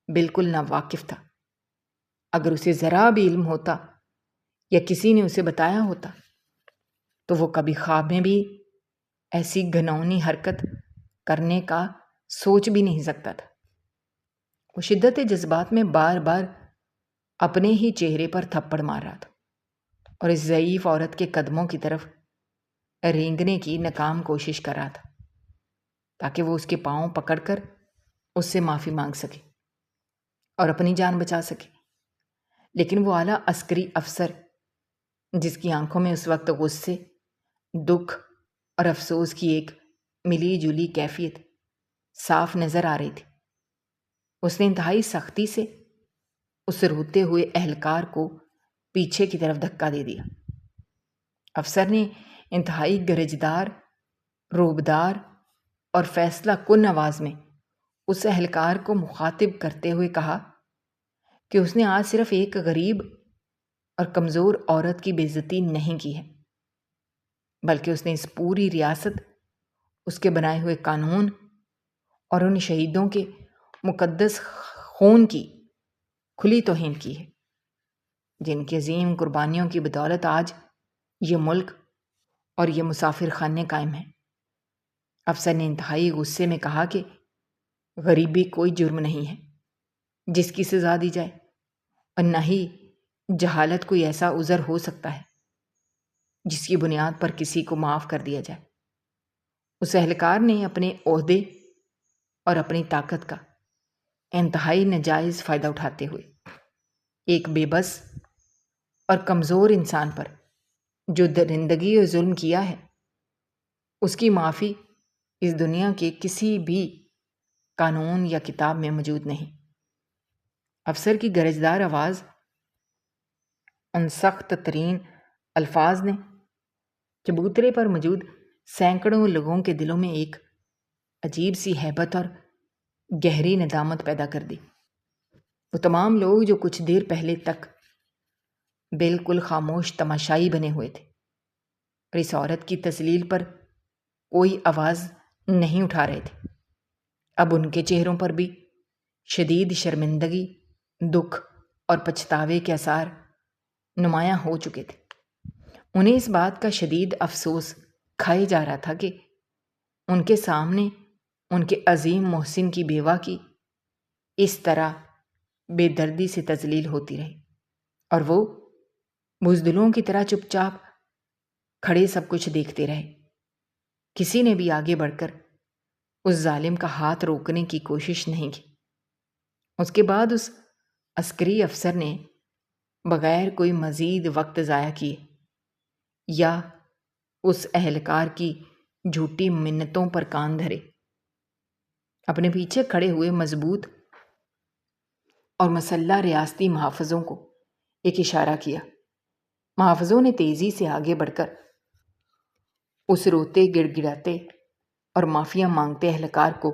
بالکل ناواقف تھا۔ اگر اسے ذرا بھی علم ہوتا یا کسی نے اسے بتایا ہوتا تو وہ کبھی خواب میں بھی ایسی گھناؤنی حرکت کرنے کا سوچ بھی نہیں سکتا تھا۔ وہ شدت جذبات میں بار بار اپنے ہی چہرے پر تھپڑ مار رہا تھا اور اس ضعیف عورت کے قدموں کی طرف رینگنے کی ناکام کوشش کر رہا تھا تاکہ وہ اس کے پاؤں پکڑ کر اس سے معافی مانگ سکے اور اپنی جان بچا سکے۔ لیکن وہ اعلیٰ عسکری افسر جس کی آنکھوں میں اس وقت غصے، دکھ اور افسوس کی ایک ملی جلی کیفیت صاف نظر آ رہی تھی، اس نے انتہائی سختی سے اس روتے ہوئے اہلکار کو پیچھے کی طرف دھکا دے دیا۔ افسر نے انتہائی گرجدار، روبدار اور فیصلہ کن آواز میں اس اہلکار کو مخاطب کرتے ہوئے کہا کہ اس نے آج صرف ایک غریب اور کمزور عورت کی بے عزتی نہیں کی ہے، بلکہ اس نے اس پوری ریاست، اس کے بنائے ہوئے قانون اور ان شہیدوں کے مقدس خون کی کھلی توہین کی ہے جن کی عظیم قربانیوں کی بدولت آج یہ ملک اور یہ مسافر خانے قائم ہیں۔ افسر نے انتہائی غصے میں کہا کہ غریبی کوئی جرم نہیں ہے جس کی سزا دی جائے، اور نہ ہی جہالت کوئی ایسا عذر ہو سکتا ہے جس کی بنیاد پر کسی کو معاف کر دیا جائے۔ اس اہلکار نے اپنے عہدے اور اپنی طاقت کا انتہائی ناجائز فائدہ اٹھاتے ہوئے ایک بے بس اور کمزور انسان پر جو درندگی اور ظلم کیا ہے، اس کی معافی اس دنیا کے کسی بھی قانون یا کتاب میں موجود نہیں۔ افسر کی گرجدار آواز ان سخت ترین الفاظ نے چبوترے پر موجود سینکڑوں لوگوں کے دلوں میں ایک عجیب سی ہیبت اور گہری ندامت پیدا کر دی۔ وہ تمام لوگ جو کچھ دیر پہلے تک بالکل خاموش تماشائی بنے ہوئے تھے اور اس عورت کی تذلیل پر کوئی آواز نہیں اٹھا رہے تھے، اب ان کے چہروں پر بھی شدید شرمندگی، دکھ اور پچھتاوے کے آثار نمایاں ہو چکے تھے۔ انہیں اس بات کا شدید افسوس کھائے جا رہا تھا کہ ان کے سامنے ان کے عظیم محسن کی بیوہ کی اس طرح بے دردی سے تذلیل ہوتی رہی اور وہ بزدلوں کی طرح چپ چاپ کھڑے سب کچھ دیکھتے رہے۔ کسی نے بھی آگے بڑھ کر اس ظالم کا ہاتھ روکنے کی کوشش نہیں کی۔ اس کے بعد اس عسکری افسر نے بغیر کوئی مزید وقت ضائع کیے یا اس اہلکار کی جھوٹی منتوں پر کان دھرے اپنے پیچھے کھڑے ہوئے مضبوط اور مسلح ریاستی محافظوں کو ایک اشارہ کیا۔ محافظوں نے تیزی سے آگے بڑھ کر اس روتے گڑ گڑاتے اور معافیا مانگتے اہلکار کو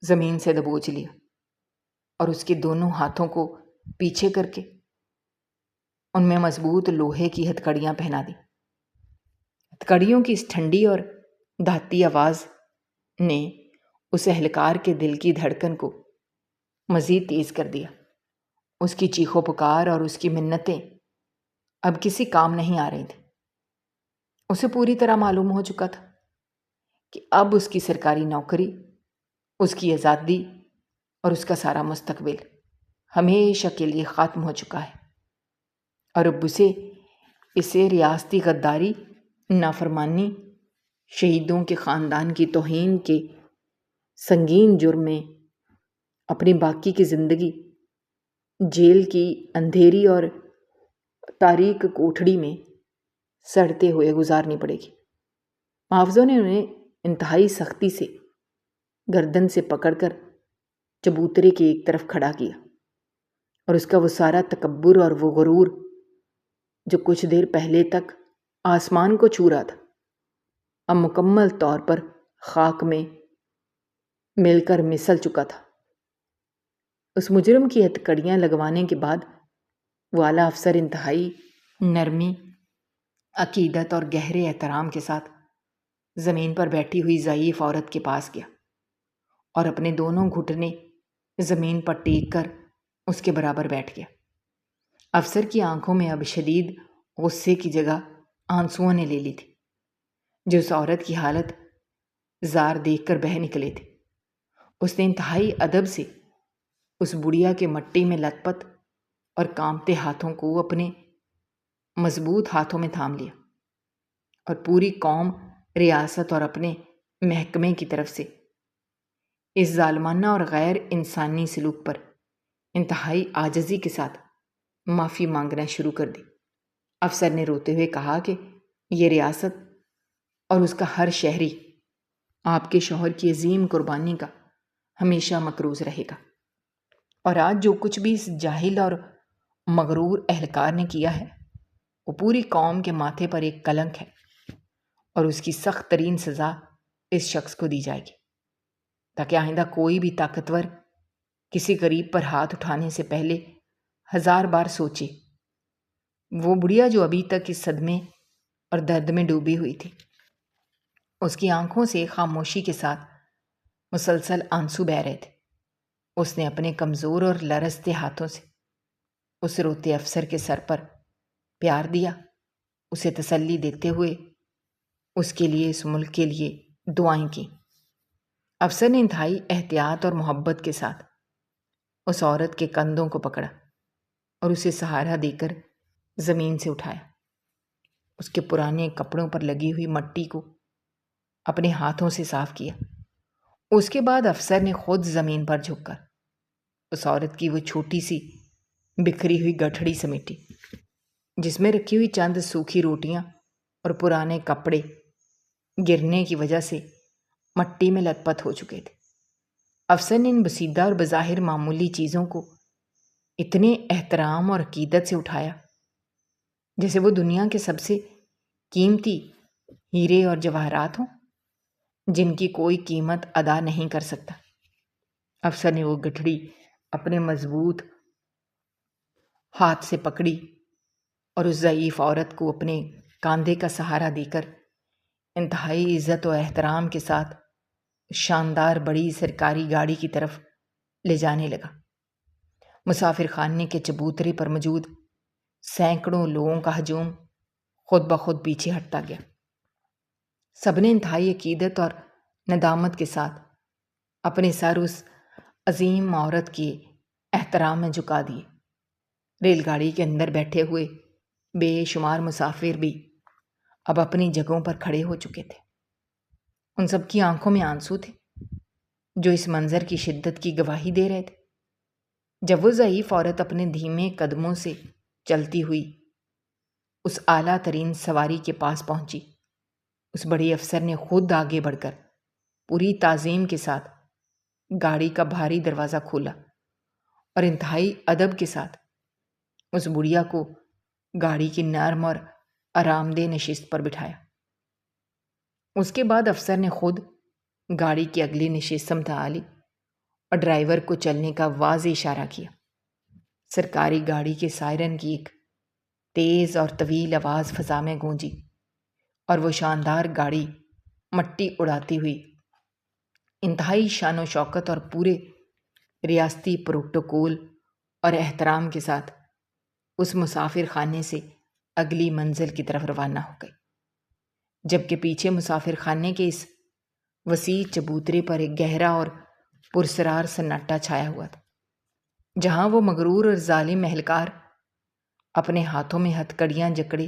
زمین سے دبوچ لیا اور اس کے دونوں ہاتھوں کو پیچھے کر کے ان میں مضبوط لوہے کی ہتھکڑیاں پہنا دی۔ ہتھکڑیوں کی اس ٹھنڈی اور دھاتی آواز نے اس اہلکار کے دل کی دھڑکن کو مزید تیز کر دیا۔ اس کی چیخو پکار اور اس کی منتیں اب کسی کام نہیں آ رہی تھیں۔ اسے پوری طرح معلوم ہو چکا تھا کہ اب اس کی سرکاری نوکری، اس کی آزادی اور اس کا سارا مستقبل ہمیشہ کے لیے ختم ہو چکا ہے، اور اب اسے ریاستی غداری، نافرمانی، شہیدوں کے خاندان کی توہین کے سنگین جرم میں اپنی باقی کی زندگی جیل کی اندھیری اور تاریک کوٹھڑی میں سڑتے ہوئے گزارنی پڑے گی۔ محافظوں نے انہیں انتہائی سختی سے گردن سے پکڑ کر چبوترے کی ایک طرف کھڑا کیا، اور اس کا وہ سارا تکبر اور وہ غرور جو کچھ دیر پہلے تک آسمان کو چھو رہا تھا، اب مکمل طور پر خاک میں مل کر مسل چکا تھا۔ اس مجرم کی ہتھکڑیاں لگوانے کے بعد وہ اعلیٰ افسر انتہائی نرمی، عقیدت اور گہرے احترام کے ساتھ زمین پر بیٹھی ہوئی ضعیف عورت کے پاس گیا اور اپنے دونوں گھٹنے زمین پر ٹیک کر اس کے برابر بیٹھ گیا۔ افسر کی آنکھوں میں اب شدید غصے کی جگہ آنسوؤں نے لے لی تھی، جو اس عورت کی حالت زار دیکھ کر بہہ نکلے تھے۔ اس نے انتہائی ادب سے اس بڑھیا کے مٹی میں لت پت اور کانپتے ہاتھوں کو اپنے مضبوط ہاتھوں میں تھام لیا، اور پوری قوم، ریاست اور اپنے محکمے کی طرف سے اس ظالمانہ اور غیر انسانی سلوک پر انتہائی عاجزی کے ساتھ معافی مانگنا شروع کر دی۔ افسر نے روتے ہوئے کہا کہ یہ ریاست اور اس کا ہر شہری آپ کے شوہر کی عظیم قربانی کا ہمیشہ مقروض رہے گا، اور آج جو کچھ بھی اس جاہل اور مغرور اہلکار نے کیا ہے وہ پوری قوم کے ماتھے پر ایک کلنک ہے، اور اس کی سخت ترین سزا اس شخص کو دی جائے گی، تاکہ آئندہ کوئی بھی طاقتور کسی غریب پر ہاتھ اٹھانے سے پہلے 1000 بار سوچے۔ وہ بڑھیا جو ابھی تک اس صدمے اور درد میں ڈوبی ہوئی تھی، اس کی آنکھوں سے خاموشی کے ساتھ مسلسل آنسو بہہ رہے تھے۔ اس نے اپنے کمزور اور لرزتے ہاتھوں سے اس روتے افسر کے سر پر پیار دیا، اسے تسلی دیتے ہوئے اس کے لیے، اس ملک کے لیے دعائیں کی۔ افسر نے انتہائی احتیاط اور محبت کے ساتھ اس عورت کے کندھوں کو پکڑا اور اسے سہارا دے کر زمین سے اٹھایا۔ اس کے پرانے کپڑوں پر لگی ہوئی مٹی کو اپنے ہاتھوں سے صاف کیا۔ اس کے بعد افسر نے خود زمین پر جھک کر اس عورت کی وہ چھوٹی سی بکھری ہوئی گٹھڑی سمیٹی، جس میں رکھی ہوئی چند سوکھی روٹیاں اور پرانے کپڑے گرنے کی وجہ سے مٹی میں لت پت ہو چکے تھے۔ افسر نے ان بسیدہ اور بظاہر معمولی چیزوں کو اتنے احترام اور عقیدت سے اٹھایا جیسے وہ دنیا کے سب سے قیمتی ہیرے اور جواہرات ہوں، جن کی کوئی قیمت ادا نہیں کر سکتا۔ افسر نے وہ گٹھڑی اپنے مضبوط ہاتھ سے پکڑی اور اس ضعیف عورت کو اپنے کاندھے کا سہارا دے کر انتہائی عزت و احترام کے ساتھ شاندار بڑی سرکاری گاڑی کی طرف لے جانے لگا۔ مسافر خانے کے چبوترے پر موجود سینکڑوں لوگوں کا ہجوم خود بخود پیچھے ہٹتا گیا۔ سب نے انتہائی عقیدت اور ندامت کے ساتھ اپنے سر اس عظیم عورت کے احترام میں جھکا دیے۔ ریل گاڑی کے اندر بیٹھے ہوئے بے شمار مسافر بھی اب اپنی جگہوں پر کھڑے ہو چکے تھے۔ ان سب کی آنکھوں میں آنسو تھے، جو اس منظر کی شدت کی گواہی دے رہے تھے۔ جب وہ ضعیف عورت اپنے دھیمے قدموں سے چلتی ہوئی اس اعلیٰ ترین سواری کے پاس پہنچی، اس بڑے افسر نے خود آگے بڑھ کر پوری تعظیم کے ساتھ گاڑی کا بھاری دروازہ کھولا اور انتہائی ادب کے ساتھ اس بڑھیا کو گاڑی کی نرم اور آرام دہ نشست پر بٹھایا۔ اس کے بعد افسر نے خود گاڑی کی اگلی نشست سمجھا لی اور ڈرائیور کو چلنے کا واضح اشارہ کیا۔ سرکاری گاڑی کے سائرن کی ایک تیز اور طویل آواز فضا میں گونجی اور وہ شاندار گاڑی مٹی اڑاتی ہوئی انتہائی شان و شوکت اور پورے ریاستی پروٹوکول اور احترام کے ساتھ اس مسافر خانے سے اگلی منزل کی طرف روانہ ہو گئی، جبکہ پیچھے مسافر خانے کے اس وسیع چبوترے پر ایک گہرا اور پرسرار سناٹا چھایا ہوا تھا، جہاں وہ مغرور اور ظالم اہلکار اپنے ہاتھوں میں ہتھ کڑیاں جکڑے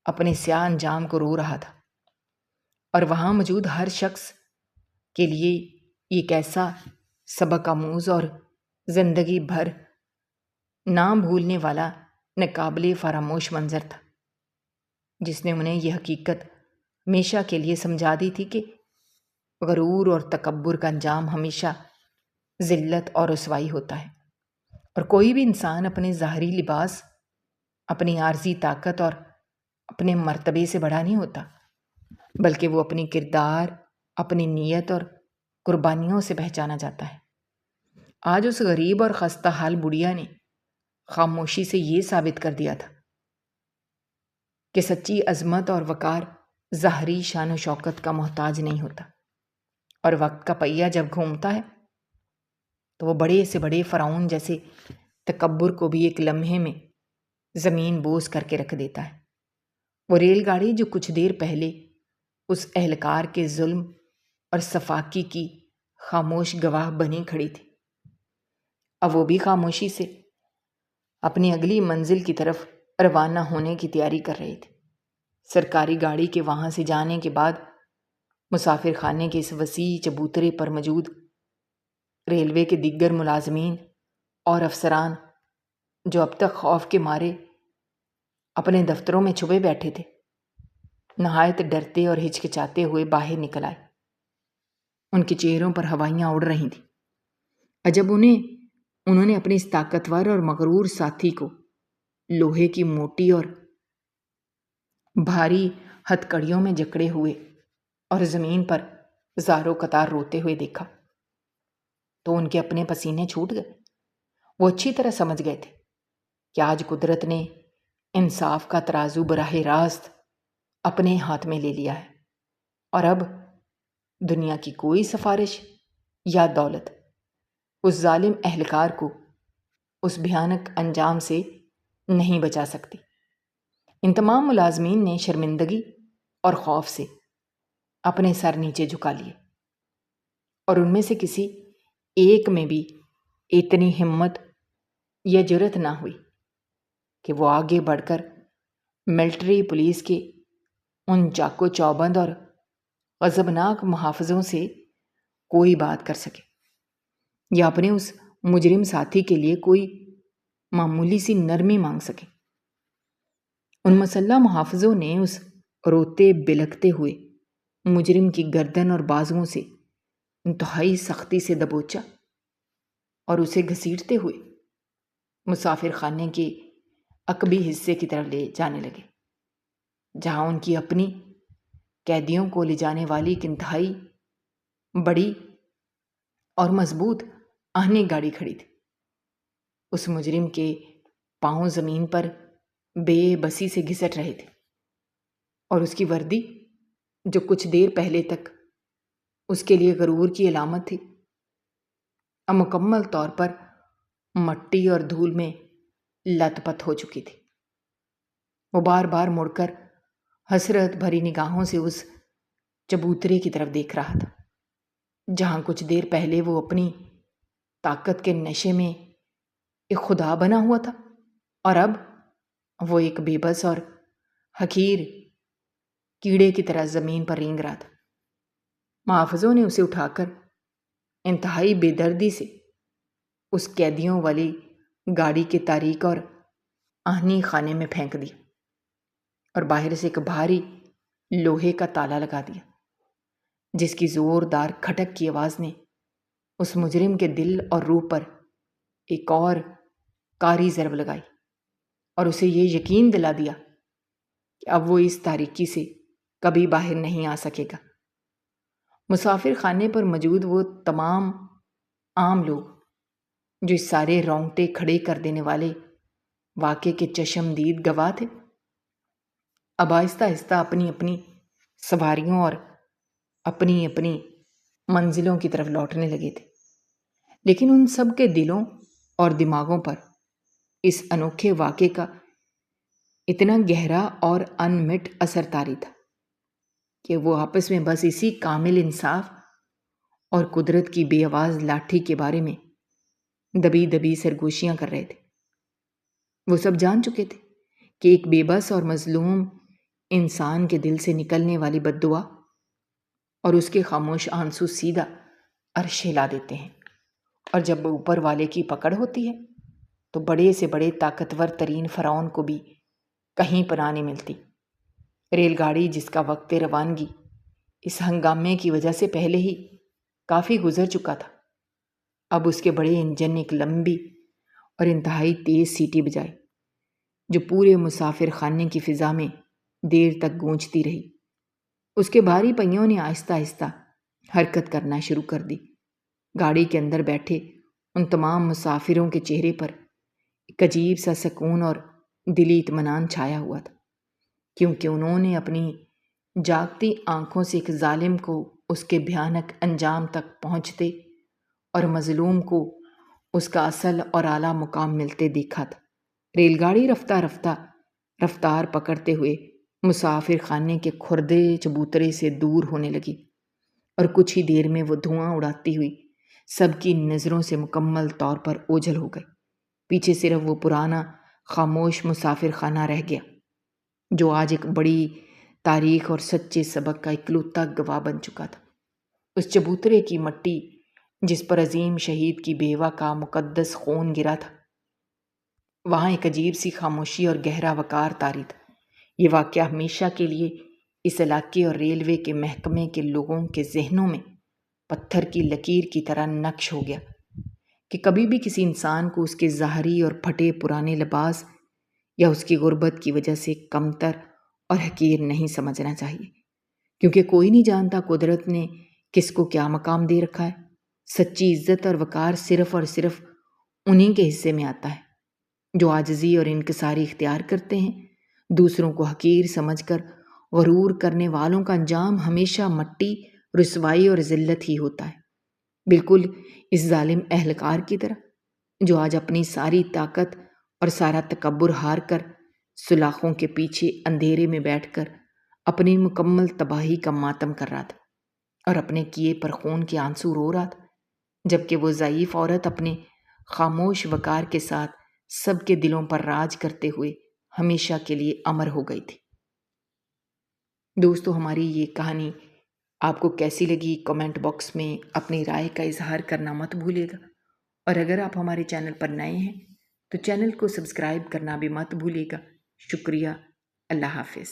اپنے سیاہ انجام کو رو رہا تھا، اور وہاں موجود ہر شخص کے لیے ایک ایسا سبق آموز اور زندگی بھر نہ بھولنے والا ناقابل فراموش منظر تھا، جس نے انہیں یہ حقیقت ہمیشہ کے لیے سمجھا دی تھی کہ غرور اور تکبر کا انجام ہمیشہ ذلت اور رسوائی ہوتا ہے، اور کوئی بھی انسان اپنے ظاہری لباس، اپنی عارضی طاقت اور اپنے مرتبے سے بڑا نہیں ہوتا، بلکہ وہ اپنی کردار، اپنی نیت اور قربانیوں سے پہچانا جاتا ہے۔ آج اس غریب اور خستہ حال بڑھیا نے خاموشی سے یہ ثابت کر دیا تھا کہ سچی عظمت اور وقار ظاہری شان و شوکت کا محتاج نہیں ہوتا، اور وقت کا پہیہ جب گھومتا ہے تو وہ بڑے سے بڑے فرعون جیسے تکبر کو بھی ایک لمحے میں زمین بوس کر کے رکھ دیتا ہے۔ وہ ریل گاڑی جو کچھ دیر پہلے اس اہلکار کے ظلم اور سفاکی کی خاموش گواہ بنی کھڑی تھی، اب وہ بھی خاموشی سے اپنی اگلی منزل کی طرف روانہ ہونے کی تیاری کر رہی تھی۔ سرکاری گاڑی کے وہاں سے جانے کے بعد مسافر خانے کے اس وسیع چبوترے پر موجود ریلوے کے دیگر ملازمین اور افسران، جو اب تک خوف کے مارے اپنے دفتروں میں چھپے بیٹھے تھے، نہایت ڈرتے اور ہچکچاتے ہوئے باہر نکل آئے۔ ان کے چہروں پر ہوائیاں اڑ رہی تھیں، عجب انہوں نے اپنے اس طاقتور اور مغرور ساتھی کو لوہے کی موٹی اور بھاری ہتھ کڑیوں میں جکڑے ہوئے اور زمین پر زاروں قطار روتے ہوئے دیکھا تو ان کے اپنے پسینے چھوٹ گئے۔ وہ اچھی طرح سمجھ گئے تھے کہ آج قدرت نے انصاف کا ترازو براہ راست اپنے ہاتھ میں لے لیا ہے، اور اب دنیا کی کوئی سفارش یا دولت اس ظالم اہلکار کو اس بھیانک انجام سے نہیں بچا سکتی۔ ان تمام ملازمین نے شرمندگی اور خوف سے اپنے سر نیچے جھکا لیے، اور ان میں سے کسی ایک میں بھی اتنی ہمت یا جرت نہ ہوئی کہ وہ آگے بڑھ کر ملٹری پولیس کے ان چاقو چوبند اور غضبناک محافظوں سے کوئی بات کر سکے، یا اپنے اس مجرم ساتھی کے لیے کوئی معمولی سی نرمی مانگ سکے۔ ان مسلح محافظوں نے اس روتے بلکتے ہوئے مجرم کی گردن اور بازوؤں سے انتہائی سختی سے دبوچا اور اسے گھسیٹتے ہوئے مسافر خانے کے عقبی حصے کی طرف لے جانے لگے، جہاں ان کی اپنی قیدیوں کو لے جانے والی ایک انتہائی بڑی اور مضبوط آہنی گاڑی کھڑی تھی۔ اس مجرم کے پاؤں زمین پر بے بسی سے گھسٹ رہے تھے، اور اس کی وردی جو کچھ دیر پہلے تک اس کے لیے غرور کی علامت تھی، اب مکمل طور پر مٹی اور دھول میں لت پت ہو چکی تھی۔ وہ بار بار مڑ کر حسرت بھری نگاہوں سے اس چبوترے کی طرف دیکھ رہا تھا، جہاں کچھ دیر پہلے وہ اپنی طاقت کے نشے میں ایک خدا بنا ہوا تھا، اور اب وہ ایک بے بس اور حقیر کیڑے کی طرح زمین پر رینگ رہا تھا۔ محافظوں نے اسے اٹھا کر انتہائی بے دردی سے اس قیدیوں والی گاڑی کے تاریک اور آہنی خانے میں پھینک دیا، اور باہر سے ایک بھاری لوہے کا تالا لگا دیا، جس کی زوردار کھٹک کی آواز نے اس مجرم کے دل اور روح پر ایک اور کاری ضرب لگائی، اور اسے یہ یقین دلا دیا کہ اب وہ اس تاریکی سے کبھی باہر نہیں آ سکے گا۔ مسافر خانے پر موجود وہ تمام عام لوگ جو اس سارے رونگٹے کھڑے کر دینے والے واقعے کے چشمدید گواہ تھے، اب آہستہ آہستہ اپنی اپنی سواریوں اور اپنی اپنی منزلوں کی طرف لوٹنے لگے تھے، لیکن ان سب کے دلوں اور دماغوں پر اس انوکھے واقعے کا اتنا گہرا اور انمٹ اثر طاری تھا کہ وہ آپس میں بس اسی کامل انصاف اور قدرت کی بے آواز لاٹھی کے بارے میں دبی دبی سرگوشیاں کر رہے تھے۔ وہ سب جان چکے تھے کہ ایک بے بس اور مظلوم انسان کے دل سے نکلنے والی بد دعا اور اس کے خاموش آنسو سیدھا عرش ہلا دیتے ہیں، اور جب اوپر والے کی پکڑ ہوتی ہے تو بڑے سے بڑے طاقتور ترین فرعون کو بھی کہیں پناہ نہیں ملتی۔ ریل گاڑی جس کا وقت روانگی اس ہنگامے کی وجہ سے پہلے ہی کافی گزر چکا تھا، اب اس کے بڑے انجن ایک لمبی اور انتہائی تیز سیٹی بجائی جو پورے مسافر خانے کی فضا میں دیر تک گونجتی رہی۔ اس کے بھاری پہیوں نے آہستہ آہستہ حرکت کرنا شروع کر دی۔ گاڑی کے اندر بیٹھے ان تمام مسافروں کے چہرے پر ایک عجیب سا سکون اور دلی اطمینان چھایا ہوا تھا، کیونکہ انہوں نے اپنی جاگتی آنکھوں سے ایک ظالم کو اس کے بھیانک انجام تک پہنچتے اور مظلوم کو اس کا اصل اور اعلیٰ مقام ملتے دیکھا تھا۔ ریل گاڑی رفتہ رفتہ رفتار پکڑتے ہوئے مسافر خانے کے کھردے چبوترے سے دور ہونے لگی، اور کچھ ہی دیر میں وہ دھواں اڑاتی ہوئی سب کی نظروں سے مکمل طور پر اوجھل ہو گئی۔ پیچھے صرف وہ پرانا خاموش مسافر خانہ رہ گیا جو آج ایک بڑی تاریخ اور سچے سبق کا اکلوتا گواہ بن چکا تھا۔ اس چبوترے کی مٹی جس پر عظیم شہید کی بیوہ کا مقدس خون گرا تھا، وہاں ایک عجیب سی خاموشی اور گہرا وقار طاری تھا۔ یہ واقعہ ہمیشہ کے لیے اس علاقے اور ریلوے کے محکمے کے لوگوں کے ذہنوں میں پتھر کی لکیر کی طرح نقش ہو گیا کہ کبھی بھی کسی انسان کو اس کے ظاہری اور پھٹے پرانے لباس یا اس کی غربت کی وجہ سے کمتر اور حقیر نہیں سمجھنا چاہیے، کیونکہ کوئی نہیں جانتا قدرت نے کس کو کیا مقام دے رکھا ہے۔ سچی عزت اور وقار صرف اور صرف انہی کے حصے میں آتا ہے جو عاجزی اور انکساری اختیار کرتے ہیں۔ دوسروں کو حقیر سمجھ کر غرور کرنے والوں کا انجام ہمیشہ مٹی، رسوائی اور ذلت ہی ہوتا ہے، بالکل اس ظالم اہلکار کی طرح جو آج اپنی ساری طاقت اور سارا تکبر ہار کر سلاخوں کے پیچھے اندھیرے میں بیٹھ کر اپنی مکمل تباہی کا ماتم کر رہا تھا اور اپنے کیے پر خون کے آنسو رو رہا تھا، جبکہ وہ ضعیف عورت اپنے خاموش وقار کے ساتھ سب کے دلوں پر راج کرتے ہوئے ہمیشہ کے لیے امر ہو گئی تھی۔ دوستو، ہماری یہ کہانی آپ کو کیسی لگی کمنٹ باکس میں اپنی رائے کا اظہار کرنا مت بھولیے گا، اور اگر آپ ہمارے چینل پر نئے ہیں تو چینل کو سبسکرائب کرنا بھی مت بھولیے گا۔ شکریہ۔ اللہ حافظ۔